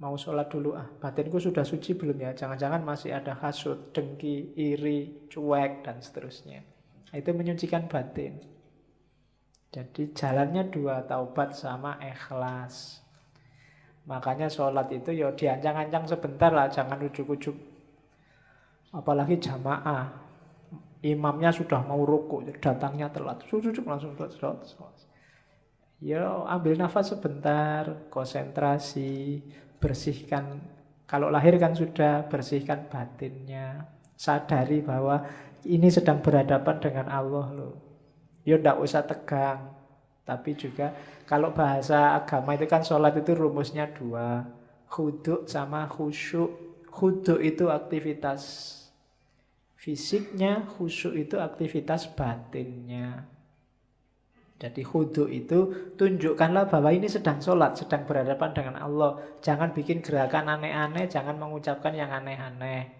Mau sholat dulu, batinku sudah suci belum ya? Jangan-jangan masih ada hasud, dengki, iri, cuek, dan seterusnya. Itu menyucikan batin. Jadi jalannya 2, taubat sama ikhlas. Makanya sholat itu ya diancang-ancang sebentar lah, jangan ujuk-ujuk. Apalagi jamaah, imamnya sudah mau rukuk, datangnya telat, ujuk-ujuk langsung sholat. Ya ambil nafas sebentar, konsentrasi, bersihkan. Kalau lahir kan sudah, bersihkan batinnya. Sadari bahwa ini sedang berhadapan dengan Allah loh. Ya ndak usah tegang. Tapi juga kalau bahasa agama itu kan sholat itu rumusnya 2. Khudu' sama khusyuk. Khudu' itu aktivitas fisiknya, khusyuk itu aktivitas batinnya. Jadi khudu' itu tunjukkanlah bahwa ini sedang sholat, sedang berhadapan dengan Allah. Jangan bikin gerakan aneh-aneh, jangan mengucapkan yang aneh-aneh.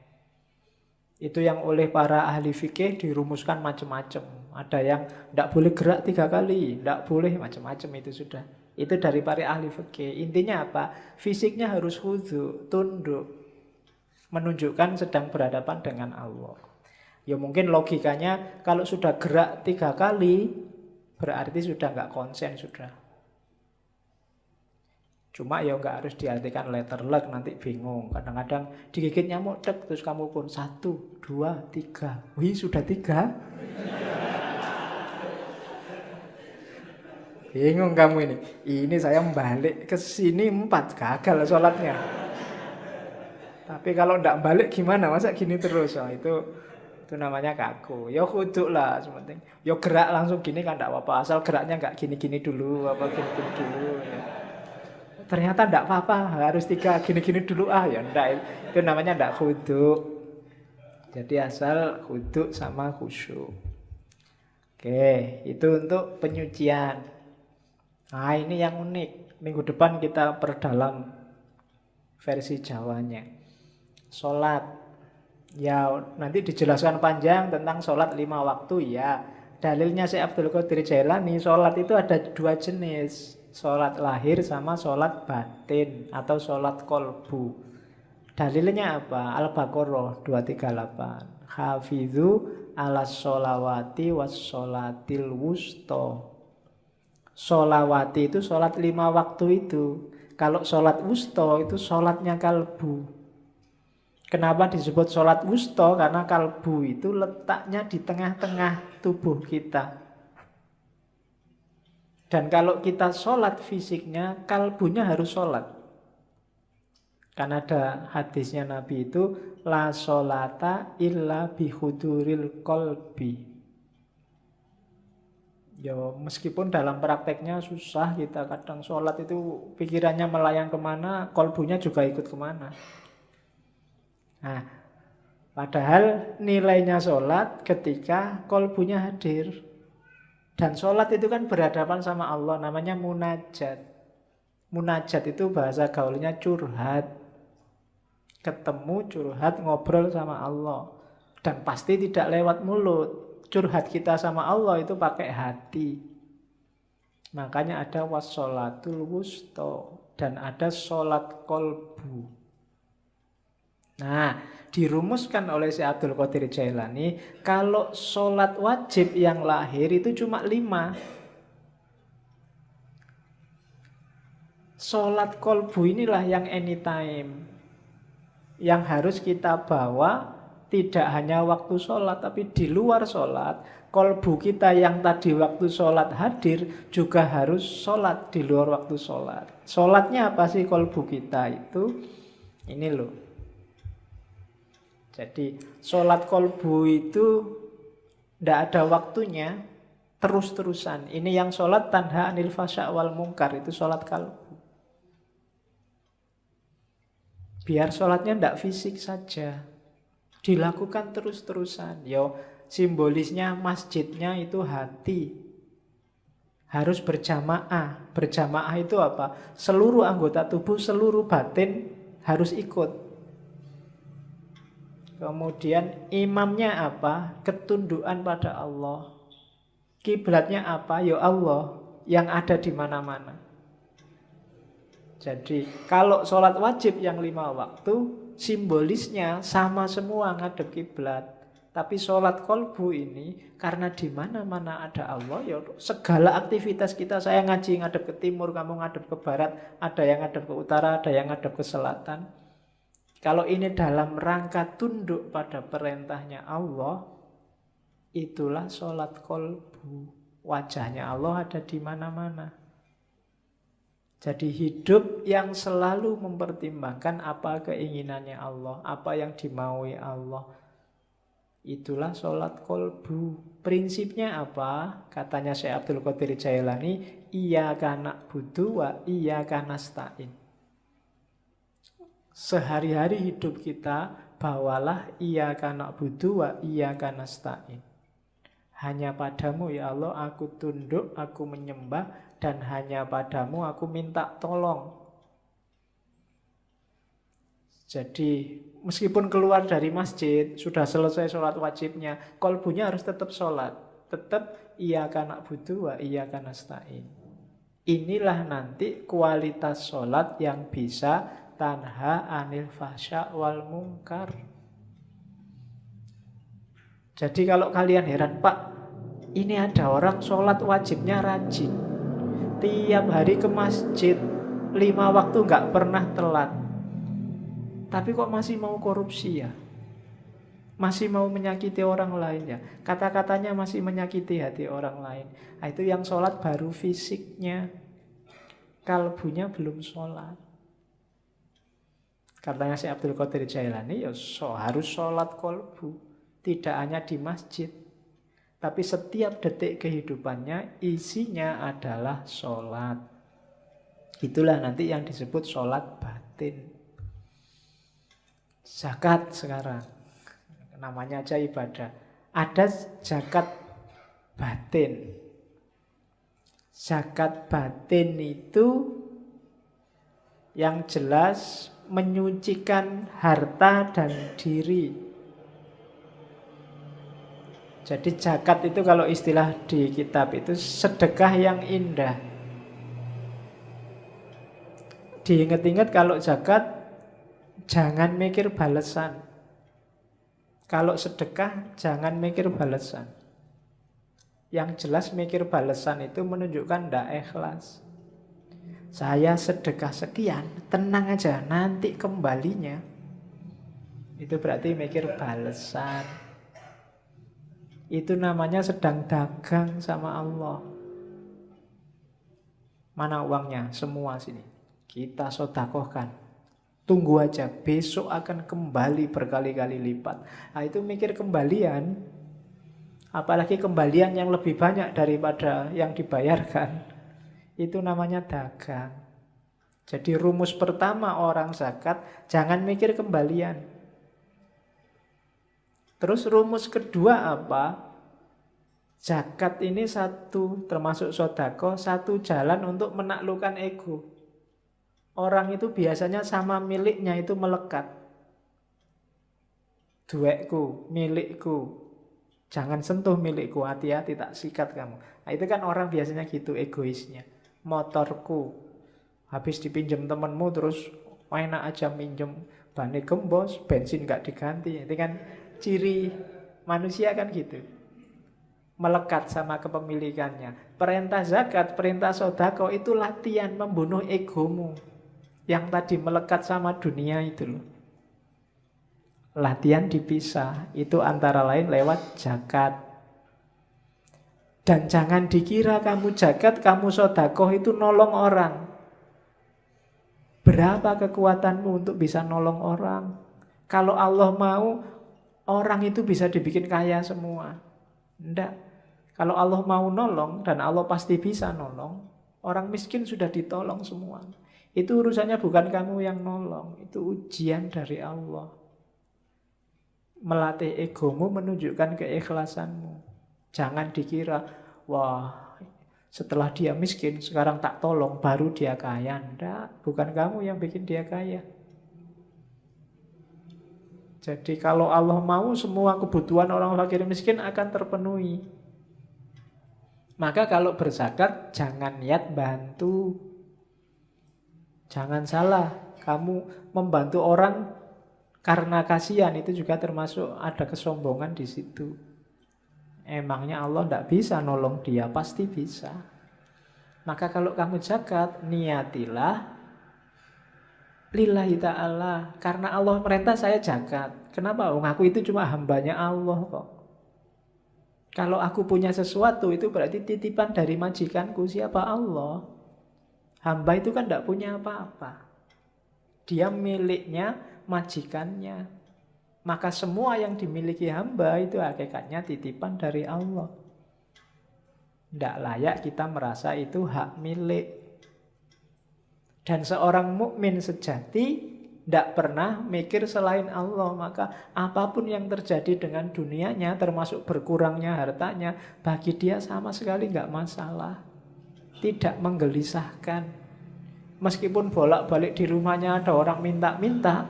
Itu yang oleh para ahli fikih dirumuskan macam-macam. Ada yang tidak boleh gerak 3 kali, tidak boleh macam-macam, itu sudah. Itu dari para ahli fikih. Intinya apa? Fisiknya harus khudu', tunduk. Menunjukkan sedang berhadapan dengan Allah. Ya mungkin logikanya kalau sudah gerak 3 kali, berarti sudah nggak konsen sudah. Cuma ya nggak harus diartikan letter luck, nanti bingung. Kadang-kadang digigit nyamuk, cek, terus kamu pun 1, 2, 3. Wih, sudah 3. Bingung kamu ini. Ini saya balik ke sini 4, gagal sholatnya. Tapi kalau nggak balik gimana? Masa gini terus? Oh, itu namanya kaku. Ya khudu lah sementing. Ya gerak langsung gini kan nggak apa-apa. Asal geraknya nggak gini-gini dulu, apa gini-gini dulu. Ya. Ternyata nggak apa-apa, harus 3 gini-gini dulu ya enggak. Itu namanya nggak khudu. Jadi asal khudu sama khusyuk. Oke, itu untuk penyucian. Nah ini yang unik. Minggu depan kita perdalam versi Jawanya. Sholat. Ya nanti dijelaskan panjang tentang sholat 5 waktu ya. Dalilnya Syekh Abdul Qadir Jailani, sholat itu ada 2 jenis. Sholat lahir sama sholat batin atau sholat kolbu. Dalilnya apa? Al-Baqarah 238. Hafidhu ala sholawati was sholatil wusto. Sholawati itu sholat 5 waktu itu. Kalau sholat wusto itu sholatnya kalbu. Kenapa disebut sholat wusto? Karena kalbu itu letaknya di tengah-tengah tubuh kita. Dan kalau kita sholat fisiknya, kalbunya harus sholat. Karena ada hadisnya Nabi itu, la sholata illa bihuduril kolbi. Ya meskipun dalam prakteknya susah, kita kadang sholat itu pikirannya melayang kemana, kolbunya juga ikut kemana. Nah, padahal nilainya sholat ketika kolbunya hadir. Dan sholat itu kan berhadapan sama Allah, namanya munajat. Munajat itu bahasa gaulnya curhat. Ketemu, curhat, ngobrol sama Allah. Dan pasti tidak lewat mulut. Curhat kita sama Allah itu pakai hati. Makanya ada wassolatul wusto. dan ada sholat kolbu. Nah, dirumuskan oleh Syekh Abdul Qadir Jailani, kalau sholat wajib yang lahir itu cuma 5. Sholat kolbu inilah yang anytime, yang harus kita bawa tidak hanya waktu sholat, tapi di luar sholat. Kolbu kita yang tadi waktu sholat hadir juga harus sholat di luar waktu sholat. Sholatnya apa sih kolbu kita itu? Ini loh. Jadi sholat kolbu itu tidak ada waktunya, terus-terusan. Ini yang sholat tanha anil fasya' wal mungkar, itu sholat kalbu. Biar sholatnya tidak fisik saja, dilakukan terus-terusan. Yo, simbolisnya masjidnya itu hati. Harus berjamaah. Berjamaah itu apa? Seluruh anggota tubuh, seluruh batin harus ikut. Kemudian imamnya apa? Ketundukan pada Allah. Kiblatnya apa? Ya Allah yang ada di mana-mana. Jadi kalau sholat wajib yang 5 waktu, simbolisnya sama semua ngadep kiblat. Tapi sholat kolbu ini karena di mana-mana ada Allah, ya segala aktivitas kita, saya ngaji ngadep ke timur, kamu ngadep ke barat, ada yang ngadep ke utara, ada yang ngadep ke selatan. Kalau ini dalam rangka tunduk pada perintahnya Allah, itulah sholat kolbu. Wajahnya Allah ada di mana-mana. Jadi hidup yang selalu mempertimbangkan apa keinginannya Allah, apa yang dimaui Allah. Itulah sholat kolbu. Prinsipnya apa? Katanya Syekh Abdul Qadir Jailani, iyyaka na'budu wa iyyaka nasta'in. Sehari-hari hidup kita bawalah iyyaka na'budu wa iyyaka nasta'in. Hanya padamu ya Allah aku tunduk, aku menyembah, dan hanya padamu aku minta tolong. Jadi meskipun keluar dari masjid, sudah selesai sholat wajibnya, kolbunya harus tetap sholat. Tetap iyyaka na'budu wa iyyaka nasta'in. Inilah nanti kualitas sholat yang bisa tanha anil fasya wal mungkar. Jadi kalau kalian heran, Pak, ini ada orang sholat wajibnya rajin, tiap hari ke masjid, 5 waktu nggak pernah telat, tapi kok masih mau korupsi ya? Masih mau menyakiti orang lain ya? Kata-katanya masih menyakiti hati orang lain. Nah, itu yang sholat baru fisiknya, kalbunya belum sholat. Katanya Syekh Abdul Qadir Jailani, ya harus sholat kolbu. Tidak hanya di masjid, tapi setiap detik kehidupannya isinya adalah sholat. Itulah nanti yang disebut sholat batin. Zakat sekarang, namanya aja ibadah. Ada zakat batin. Zakat batin itu yang jelas menyucikan harta dan diri. Jadi zakat itu kalau istilah di kitab itu sedekah yang indah. Diingat-ingat kalau zakat jangan mikir balasan. Kalau sedekah jangan mikir balasan. Yang jelas mikir balasan itu menunjukkan tidak ikhlas. Saya sedekah sekian, tenang aja, nanti kembalinya. Itu berarti mikir balasan. Itu namanya sedang dagang sama Allah. Mana uangnya? Semua sini. Kita sedekahkan. Tunggu aja, besok akan kembali berkali-kali lipat. Nah, itu mikir kembalian. Apalagi kembalian yang lebih banyak daripada yang dibayarkan. Itu namanya dagang. Jadi rumus pertama orang zakat, jangan mikir kembalian. Terus rumus kedua apa? Zakat ini satu, termasuk sedekah, satu jalan untuk menaklukkan ego. Orang itu biasanya sama miliknya itu melekat. Duekku, milikku. Jangan sentuh milikku, hati-hati tak sikat kamu. Nah, itu kan orang biasanya gitu egoisnya. Motorku, Habis dipinjam temenmu terus enak aja minjem, bannya gembos, bensin nggak diganti. Itu kan ciri manusia kan gitu. Melekat sama kepemilikannya. Perintah zakat, perintah sedekah itu latihan membunuh egomu. Yang tadi melekat sama dunia itu loh. Latihan dipisah. Itu antara lain lewat zakat. Dan jangan dikira kamu zakat, kamu sedekah itu nolong orang. Berapa kekuatanmu untuk bisa nolong orang? Kalau Allah mau, orang itu bisa dibikin kaya semua. Enggak. Kalau Allah mau nolong, dan Allah pasti bisa nolong, orang miskin sudah ditolong semua. Itu urusannya bukan kamu yang nolong. Itu ujian dari Allah. Melatih egomu menunjukkan keikhlasanmu. Jangan dikira, wah setelah dia miskin, sekarang tak tolong, baru dia kaya. Enggak, bukan kamu yang bikin dia kaya. Jadi kalau Allah mau, semua kebutuhan orang fakir miskin akan terpenuhi. Maka kalau berzakat, jangan niat bantu. Jangan salah, kamu membantu orang karena kasihan, itu juga termasuk ada kesombongan di situ. Emangnya Allah tidak bisa nolong dia? Pasti bisa. Maka kalau kamu zakat, niatilah lillahi ta'ala. Karena Allah merintah saya zakat. Kenapa? Aku itu cuma hambanya Allah kok. Kalau aku punya sesuatu, itu berarti titipan dari majikanku. Siapa? Allah. Hamba itu kan tidak punya apa-apa. Dia miliknya majikannya. Maka semua yang dimiliki hamba itu hakikatnya titipan dari Allah. Tidak layak kita merasa itu hak milik. Dan seorang mukmin sejati tidak pernah mikir selain Allah. Maka apapun yang terjadi dengan dunianya, termasuk berkurangnya hartanya, bagi dia sama sekali nggak masalah. Tidak menggelisahkan. Meskipun bolak-balik di rumahnya ada orang minta-minta,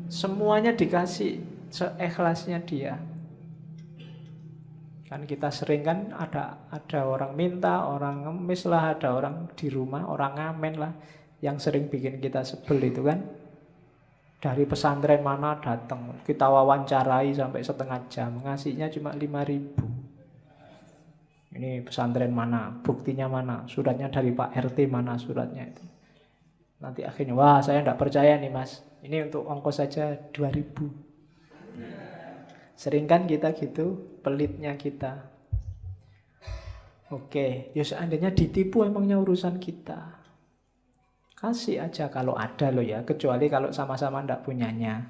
semuanya dikasih seikhlasnya dia. Kan kita sering kan ada orang minta, orang ngemis lah, ada orang di rumah, orang ngamen lah, yang sering bikin kita sebel itu kan. Dari pesantren mana datang, kita wawancarai sampai setengah jam, ngasihnya cuma 5.000. Ini pesantren mana, buktinya mana, suratnya dari Pak RT mana suratnya itu. Nanti akhirnya, wah saya tidak percaya nih mas, ini untuk ongkos saja 2.000. Sering kan kita gitu, pelitnya kita. Oke, ya seandainya ditipu emangnya urusan kita. Kasih aja kalau ada loh ya, kecuali kalau sama-sama tidak punyanya.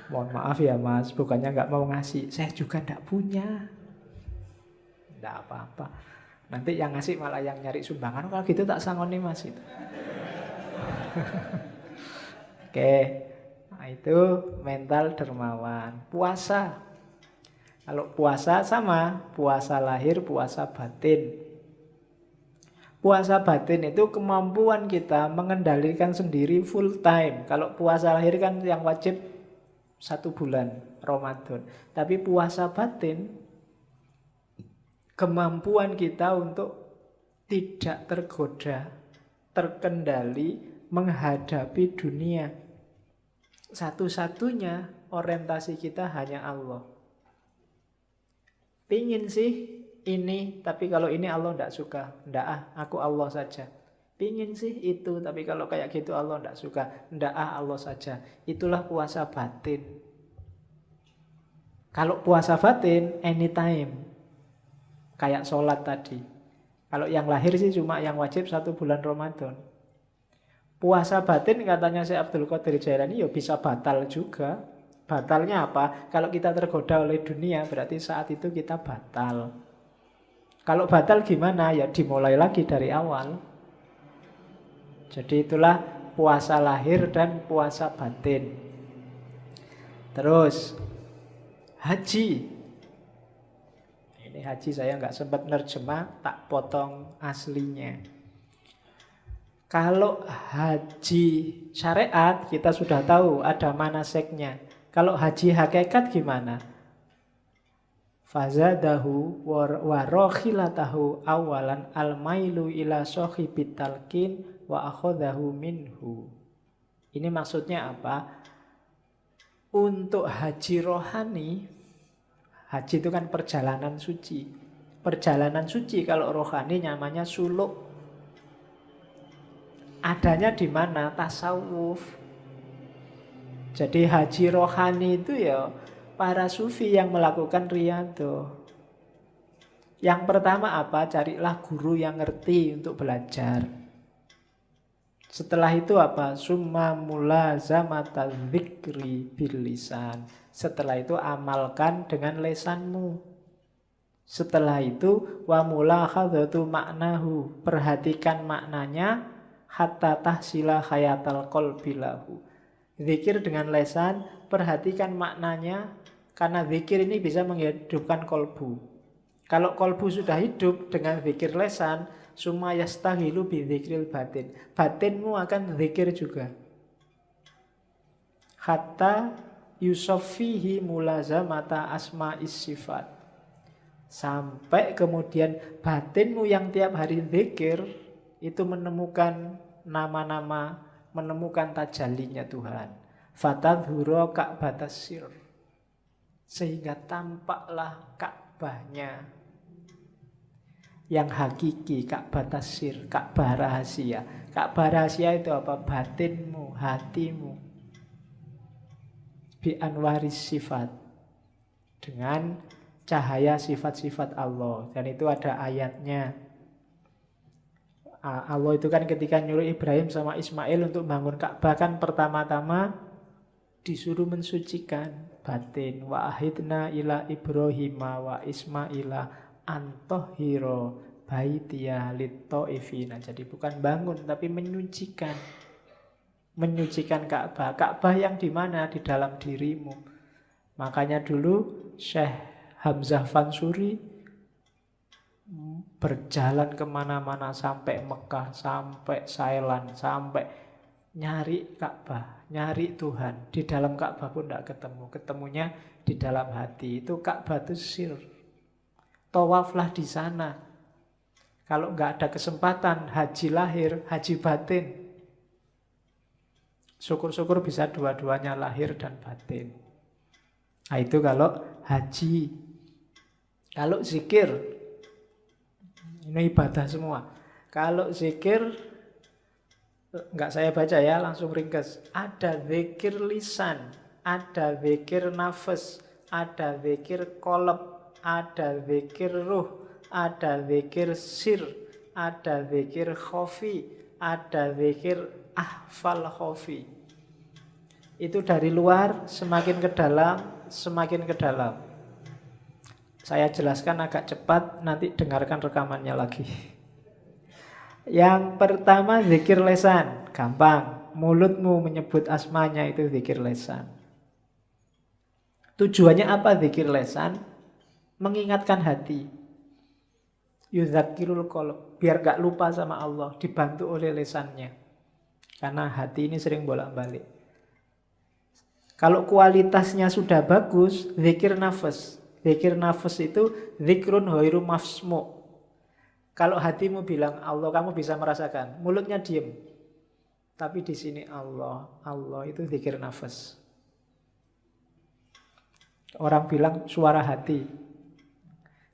Mohon maaf ya mas, bukannya nggak mau ngasih, saya juga tidak punya. Tidak apa-apa. Nanti yang ngasih malah yang nyari sumbangan. Kalau gitu tak sangoni mas itu. Oke. Nah itu mental dermawan. Puasa. Kalau puasa sama. Puasa lahir, puasa batin. Puasa batin itu kemampuan kita mengendalikan sendiri full time. Kalau puasa lahir kan yang wajib 1 bulan Ramadan. Tapi puasa batin, kemampuan kita untuk tidak tergoda, terkendali, menghadapi dunia. Satu-satunya orientasi kita hanya Allah. Pingin sih ini, tapi kalau ini Allah tidak suka. Tidak aku Allah saja. Pingin sih itu, tapi kalau kayak gitu Allah tidak suka. Tidak Allah saja. Itulah puasa batin. Kalau puasa batin, anytime. Kayak sholat tadi. Kalau yang lahir sih cuma yang wajib 1 bulan Ramadan. Puasa batin katanya Syekh Abdul Qadir Jailani ya bisa batal juga. Batalnya apa? Kalau kita tergoda oleh dunia berarti saat itu kita batal. Kalau batal gimana? Ya dimulai lagi dari awal. Jadi itulah puasa lahir dan puasa batin. Terus haji. Ini haji saya nggak sempat nerjemah, tak potong aslinya. Kalau haji syariat kita sudah tahu ada manasiknya. Kalau haji hakikat gimana? Fazadahu wa rokhilatahu awalan al-mailu ila sohibit talqin wa akhadahu minhu. Ini maksudnya apa? Untuk haji rohani, haji itu kan perjalanan suci. Perjalanan suci kalau rohani namanya suluk. Adanya di mana? Tasawuf. Jadi haji rohani itu ya para sufi yang melakukan riyadhah. Yang pertama apa? Carilah guru yang ngerti untuk belajar. Setelah itu apa? Summa mulazamata dzikri bil lisan. Setelah itu amalkan dengan lesanmu. Setelah itu wa mulahadzatu maknahu. Perhatikan maknanya hatta tahsila hayatal qalbi lahu. Zikir dengan lesan, perhatikan maknanya, karena zikir ini bisa menghidupkan kolbu. Kalau kolbu sudah hidup dengan zikir lesan, summa yastahilu bi dzikril batin. Batinmu akan zikir juga. Hatta yusaffihi mulazamata asma'is sifat. Sampai kemudian batinmu yang tiap hari zikir itu menemukan nama-nama, menemukan tajallinya Tuhan. Fatadhura ka'batas sir. Sehingga tampaklah Ka'bahnya yang hakiki, Ka'batas sir, Ka'bah rahasia. Ka'bah rahasia itu apa? Batinmu, hatimu. Bi anwaris sifat. Dengan cahaya sifat-sifat Allah. Dan itu ada ayatnya. Allah itu kan ketika nyuruh Ibrahim sama Ismail untuk bangun Ka'bah kan pertama-tama disuruh mensucikan batin. Wa ahidna ila Ibrahima wa Ismaila antohiro baitiya litta'ifina. Jadi bukan bangun tapi menyucikan. Menyucikan Ka'bah. Ka'bah yang di mana? Di dalam dirimu. Makanya dulu Syekh Hamzah Fansuri berjalan kemana-mana sampai Mekah, sampai Thailand, sampai nyari Ka'bah, nyari Tuhan. Di dalam Ka'bah pun tidak ketemu. Ketemunya di dalam hati. Itu Ka'bah itu sir. Tawaflah di sana. Kalau nggak ada kesempatan haji lahir, haji batin. Syukur-syukur bisa dua-duanya lahir dan batin. Nah itu kalau haji. Kalau zikir, ini ibadah semua. Kalau zikir, enggak saya baca ya, langsung ringkas. Ada zikir lisan, ada zikir nafas, ada zikir qalb, ada zikir ruh, ada zikir sir, ada zikir khafi, ada zikir ahfal khafi. Itu dari luar semakin ke dalam, semakin ke dalam. Saya jelaskan agak cepat, nanti dengarkan rekamannya lagi. Yang pertama zikir lesan, gampang. Mulutmu menyebut asmanya itu zikir lesan. Tujuannya apa zikir lesan? Mengingatkan hati. Yudzakirul qalb, biar gak lupa sama Allah, dibantu oleh lesannya. Karena hati ini sering bolak-balik. Kalau kualitasnya sudah bagus, zikir nafas. Zikir nafas itu zikrun ghairu mafsmu. Kalau hatimu bilang Allah, kamu bisa merasakan. Mulutnya diem. Tapi di sini Allah, Allah itu zikir nafas. Orang bilang suara hati.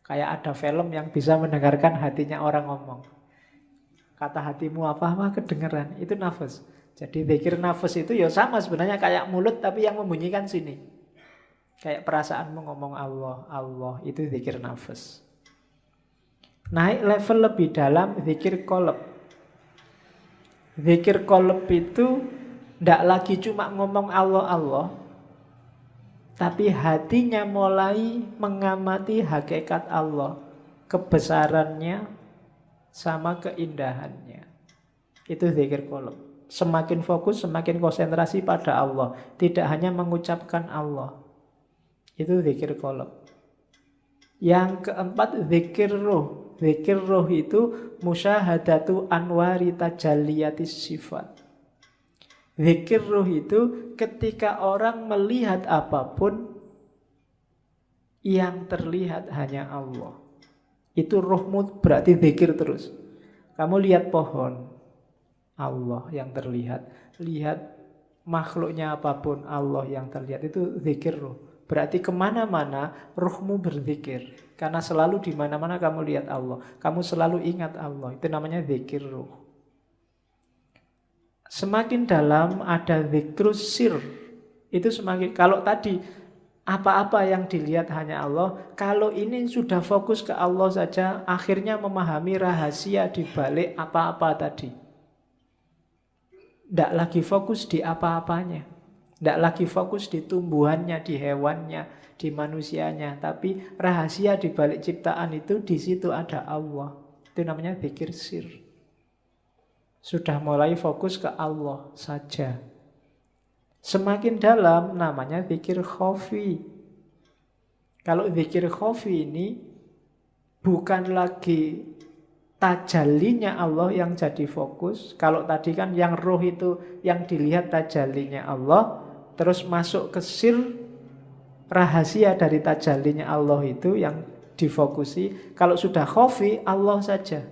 Kayak ada film yang bisa mendengarkan hatinya orang ngomong. Kata hatimu apa? Wah kedengeran. Itu nafas. Jadi zikir nafas itu ya sama sebenarnya kayak mulut tapi yang membunyikan sini. Kayak perasaanmu ngomong Allah, Allah itu zikir nafas. Naik level lebih dalam zikir qalb. Zikir qalb itu tidak lagi cuma ngomong Allah, Allah. Tapi hatinya mulai mengamati hakikat Allah. Kebesarannya sama keindahannya. Itu zikir qalb. Semakin fokus, semakin konsentrasi pada Allah. Tidak hanya mengucapkan Allah. Itu zikir qalb. Yang keempat zikir ruh. Zikir ruh itu musyahadatu anwari tajalliyatis sifat. Zikir ruh itu ketika orang melihat apapun Yang terlihat hanya Allah. Itu rohmu berarti zikir terus. Kamu lihat pohon, Allah yang terlihat. Lihat makhluknya apapun, Allah yang terlihat. Itu zikir roh. Berarti kemana-mana rohmu berzikir. Karena selalu di mana-mana kamu lihat Allah. Kamu selalu ingat Allah. Itu namanya zikir roh. Semakin dalam ada zikrus sir. Itu semakin, kalau tadi apa-apa yang dilihat hanya Allah, kalau ini sudah fokus ke Allah saja, akhirnya memahami rahasia di balik apa-apa tadi. Tidak lagi fokus di apa-apanya. Tidak lagi fokus di tumbuhannya, di hewannya, di manusianya. Tapi rahasia di balik ciptaan itu, di situ ada Allah. Itu namanya zikir sir. Sudah mulai fokus ke Allah saja. Semakin dalam namanya zikir khafi. Kalau zikir khafi ini bukan lagi tajallinya Allah yang jadi fokus. Kalau tadi kan yang roh itu yang dilihat tajallinya Allah, terus masuk ke sir, rahasia dari tajallinya Allah itu yang difokusi. Kalau sudah khafi, Allah saja.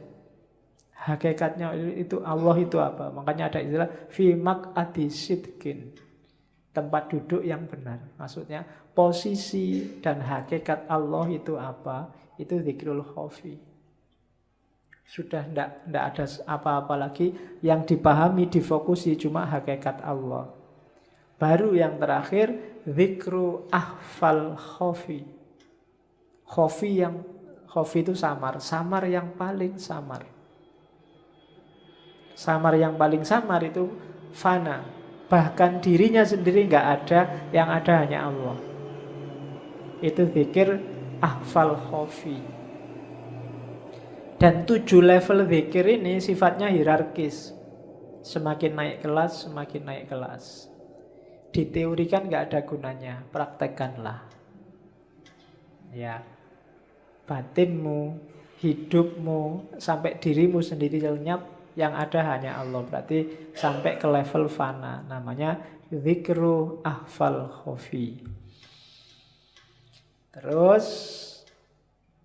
Hakikatnya itu Allah itu apa? Makanya ada istilah fi maq'adi sidqin. Tempat duduk yang benar. Maksudnya posisi dan hakikat Allah itu apa? Itu zikrul khafi. Sudah tidak ada apa-apa lagi yang dipahami, difokusi, cuma hakikat Allah. Baru yang terakhir, zikru ahfal khafi. Khafi itu samar. Samar yang paling samar. Samar yang paling samar itu fana. Bahkan dirinya sendiri nggak ada, yang ada hanya Allah. Itu zikir ahfal khafi. Dan 7 level zikir ini sifatnya hierarkis. Semakin naik kelas, semakin naik kelas. Diteorikan nggak ada gunanya, praktekkanlah. Ya, batinmu, hidupmu, sampai dirimu sendiri lenyap, yang ada hanya Allah. Berarti sampai ke level fana. Namanya zikru ahfal khafi. Terus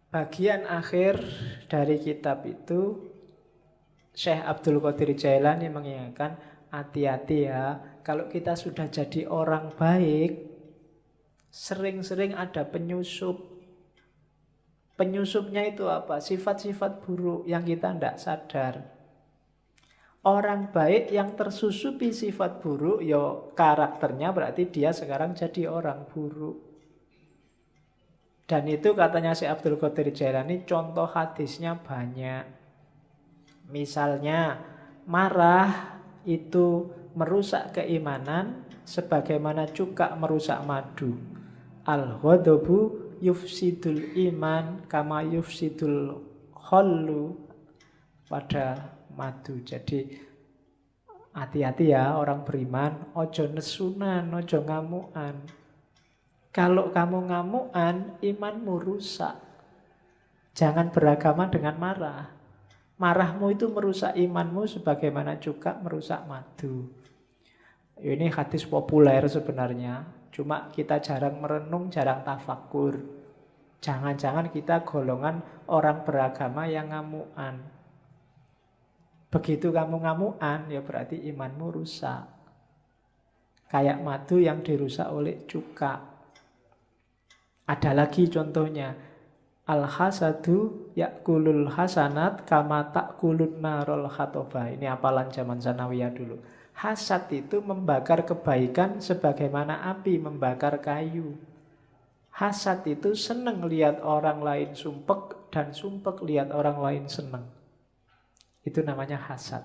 bagian akhir dari kitab itu Syekh Abdul Qadir Jailani mengingatkan, hati-hati ya, kalau kita sudah jadi orang baik, sering-sering ada penyusup. Penyusupnya itu apa? Sifat-sifat buruk yang kita tidak sadar. Orang baik yang tersusupi sifat buruk, ya karakternya berarti dia sekarang jadi orang buruk. Dan itu katanya Syekh Abdul Qadir Jailani, contoh hadisnya banyak. Misalnya, marah itu merusak keimanan sebagaimana cuka merusak madu. Al-ghadabu yufsidul iman kama yufsidul khallu pada madu. Jadi hati-hati ya orang beriman, ojo nesunan, ojo ngamuan. Kalau kamu ngamuan, imanmu rusak. Jangan beragama dengan marah. Marahmu itu merusak imanmu sebagaimana cuka merusak madu. Ini hadis populer sebenarnya. Cuma kita jarang merenung, jarang tafakur. Jangan-jangan kita golongan orang beragama yang ngamuan. Begitu kamu ngamuan, ya berarti imanmu rusak. Kayak madu yang dirusak oleh cuka. Ada lagi contohnya. Al-hasadu yakulul hasanat kama takulun narol khatobah. Ini hafalan zaman sanawiyah dulu. Hasad itu membakar kebaikan sebagaimana api membakar kayu. Hasad itu senang lihat orang lain sumpek dan sumpek lihat orang lain senang. Itu namanya hasad.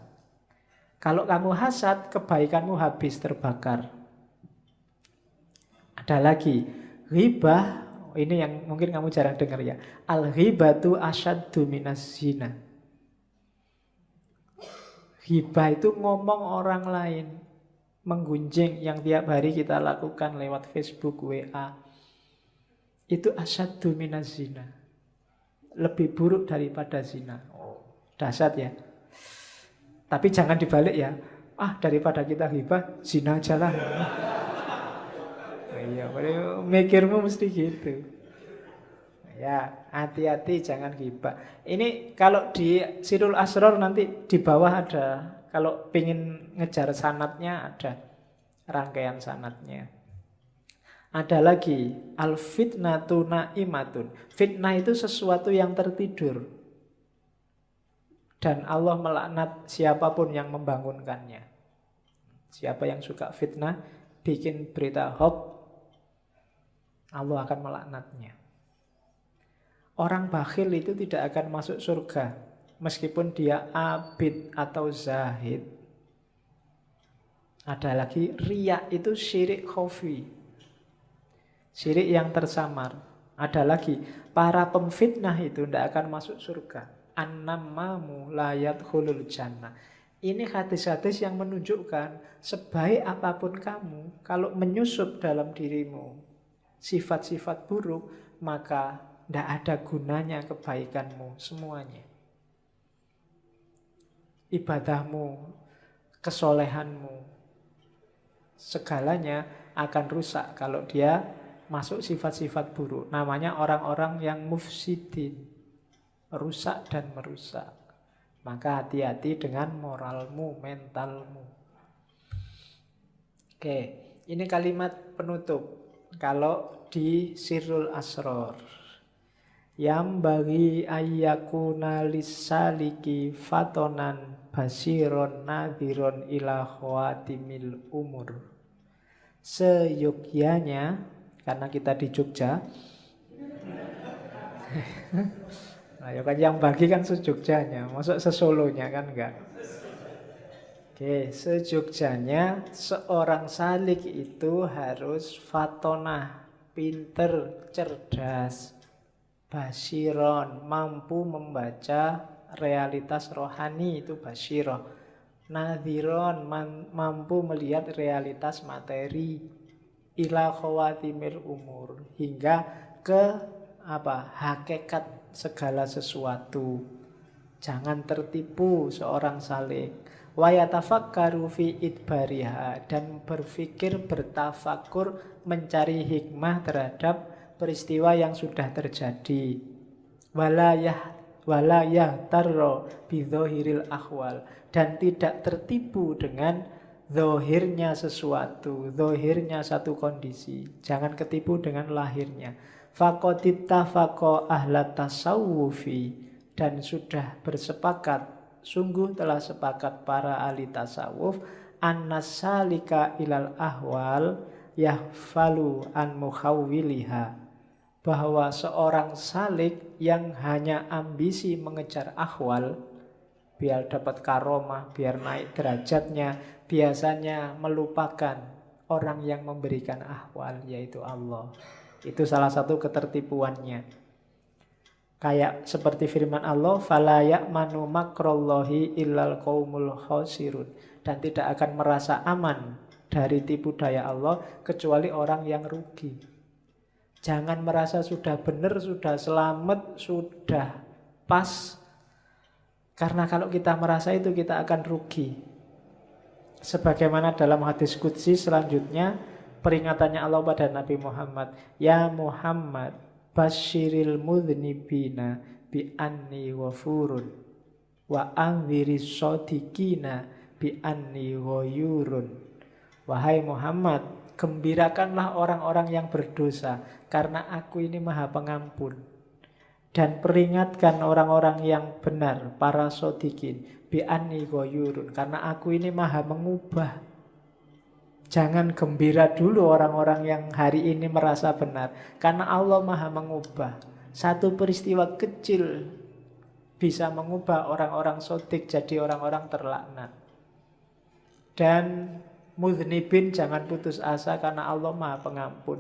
Kalau kamu hasad, kebaikanmu habis terbakar. Ada lagi, ghibah. Ini yang mungkin kamu jarang dengar ya. Al-ghibatu asyaddu minas zina. Ghibah itu ngomong orang lain, menggunjing yang tiap hari kita lakukan lewat Facebook, WA. Itu asyaddu minas zina. Lebih buruk daripada zina. Dahsyat ya. Tapi jangan dibalik ya. Daripada kita ghibah, zina aja lah. Iya, mikirmu mesti gitu. Ya, hati-hati jangan ghibah. Ini kalau di Sirul Asror nanti di bawah ada. Kalau pingin ngejar sanatnya ada rangkaian sanatnya. Ada lagi, al-fitnatu na'imatun. Fitnah itu sesuatu yang tertidur. Dan Allah melaknat siapapun yang membangunkannya. Siapa yang suka fitnah, bikin berita hoax, Allah akan melaknatnya. Orang bakhil itu tidak akan masuk surga, meskipun dia abid atau zahid. Ada lagi, riya itu syirik khafi, syirik yang tersamar. Ada lagi, para pemfitnah itu tidak akan masuk surga. An-nammamu la yadkhulul jannah. Ini hadis-hadis yang menunjukkan sebaik apapun kamu, kalau menyusup dalam dirimu sifat-sifat buruk, maka tidak ada gunanya kebaikanmu semuanya. Ibadahmu, kesolehanmu, segalanya akan rusak kalau dia masuk sifat-sifat buruk. Namanya orang-orang yang mufsidin, rusak dan merusak. Maka hati-hati dengan moralmu, mentalmu. Oke, ini kalimat penutup. Kalau di Sirrul Asror, yang bagi ayyakuna lisaliki fatonan basiron nadhiron ila khawatimil umur. Seyogyanya, karena kita di Jogja, nah, ya kan yang bagi kan sejogjanya, masuk sesolonya kan enggak. Oke, sejogjanya seorang salik itu harus fatonah, pinter, cerdas, basiron, mampu membaca realitas rohani, itu basiroh. Nadhiron, mampu melihat realitas materi. Ila khawatimil umur, hingga ke hakikat segala sesuatu. Jangan tertipu seorang salik. Wa yatafakkaru fi idbariha, dan berpikir, bertafakur, mencari hikmah terhadap peristiwa yang sudah terjadi. Walayah tarro bidzohiril akhwal, dan tidak tertipu dengan zohirnya sesuatu, zohirnya satu kondisi. Jangan ketipu dengan lahirnya. Faqodittafaqo ahlat tasawufi, dan sudah bersepakat, sungguh telah sepakat para ahli tasawuf, annasalika ilal ahwal yahfalu an mukhawwiliha, bahwa seorang salik yang hanya ambisi mengejar ahwal, biar dapat karomah, biar naik derajatnya, biasanya melupakan orang yang memberikan ahwal, yaitu Allah. Itu salah satu ketertipuannya. Kayak seperti firman Allah, fala ya'manu makrallahi illal qaumul khasirun, dan tidak akan merasa aman dari tipu daya Allah kecuali orang yang rugi. Jangan merasa sudah benar, sudah selamat, sudah pas, karena kalau kita merasa itu kita akan rugi. Sebagaimana dalam hadis qudsi selanjutnya, peringatannya Allah pada Nabi Muhammad, ya Muhammad, basyiril mudhnibina bi anni wafurun wa anziris shadiqina bi anni ghayurun. Wahai Muhammad, gembirakanlah orang-orang yang berdosa, karena aku ini maha pengampun. Dan peringatkan orang-orang yang benar, para shadiqin, bi anni ghayurun, karena aku ini maha mengubah. Jangan gembira dulu orang-orang yang hari ini merasa benar, karena Allah maha mengubah. Satu peristiwa kecil bisa mengubah orang-orang sodik jadi orang-orang terlaknat. Dan mudhnibin, jangan putus asa, karena Allah maha pengampun.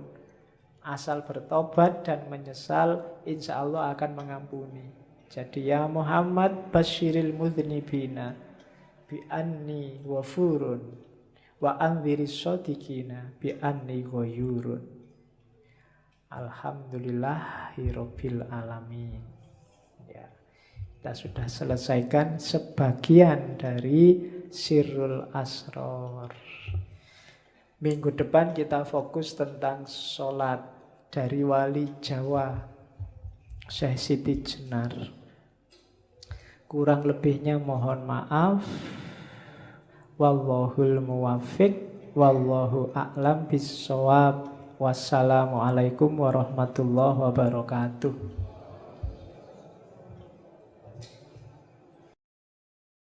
Asal bertobat dan menyesal, insya Allah akan mengampuni. Jadi ya Muhammad, basyiril mudhnibina bi anni wafurun wa anziris shadiqina bi anni ghayurun. Alhamdulillahirabbil alamin. Ya, kita sudah selesaikan sebagian dari Sirrul Asror. Minggu depan kita fokus tentang sholat dari wali Jawa. Syekh Siti Jenar. Kurang lebihnya mohon maaf. Wallahul muwaffiq, wallahu a'lam bissawab. Wassalamualaikum warahmatullahi wabarakatuh.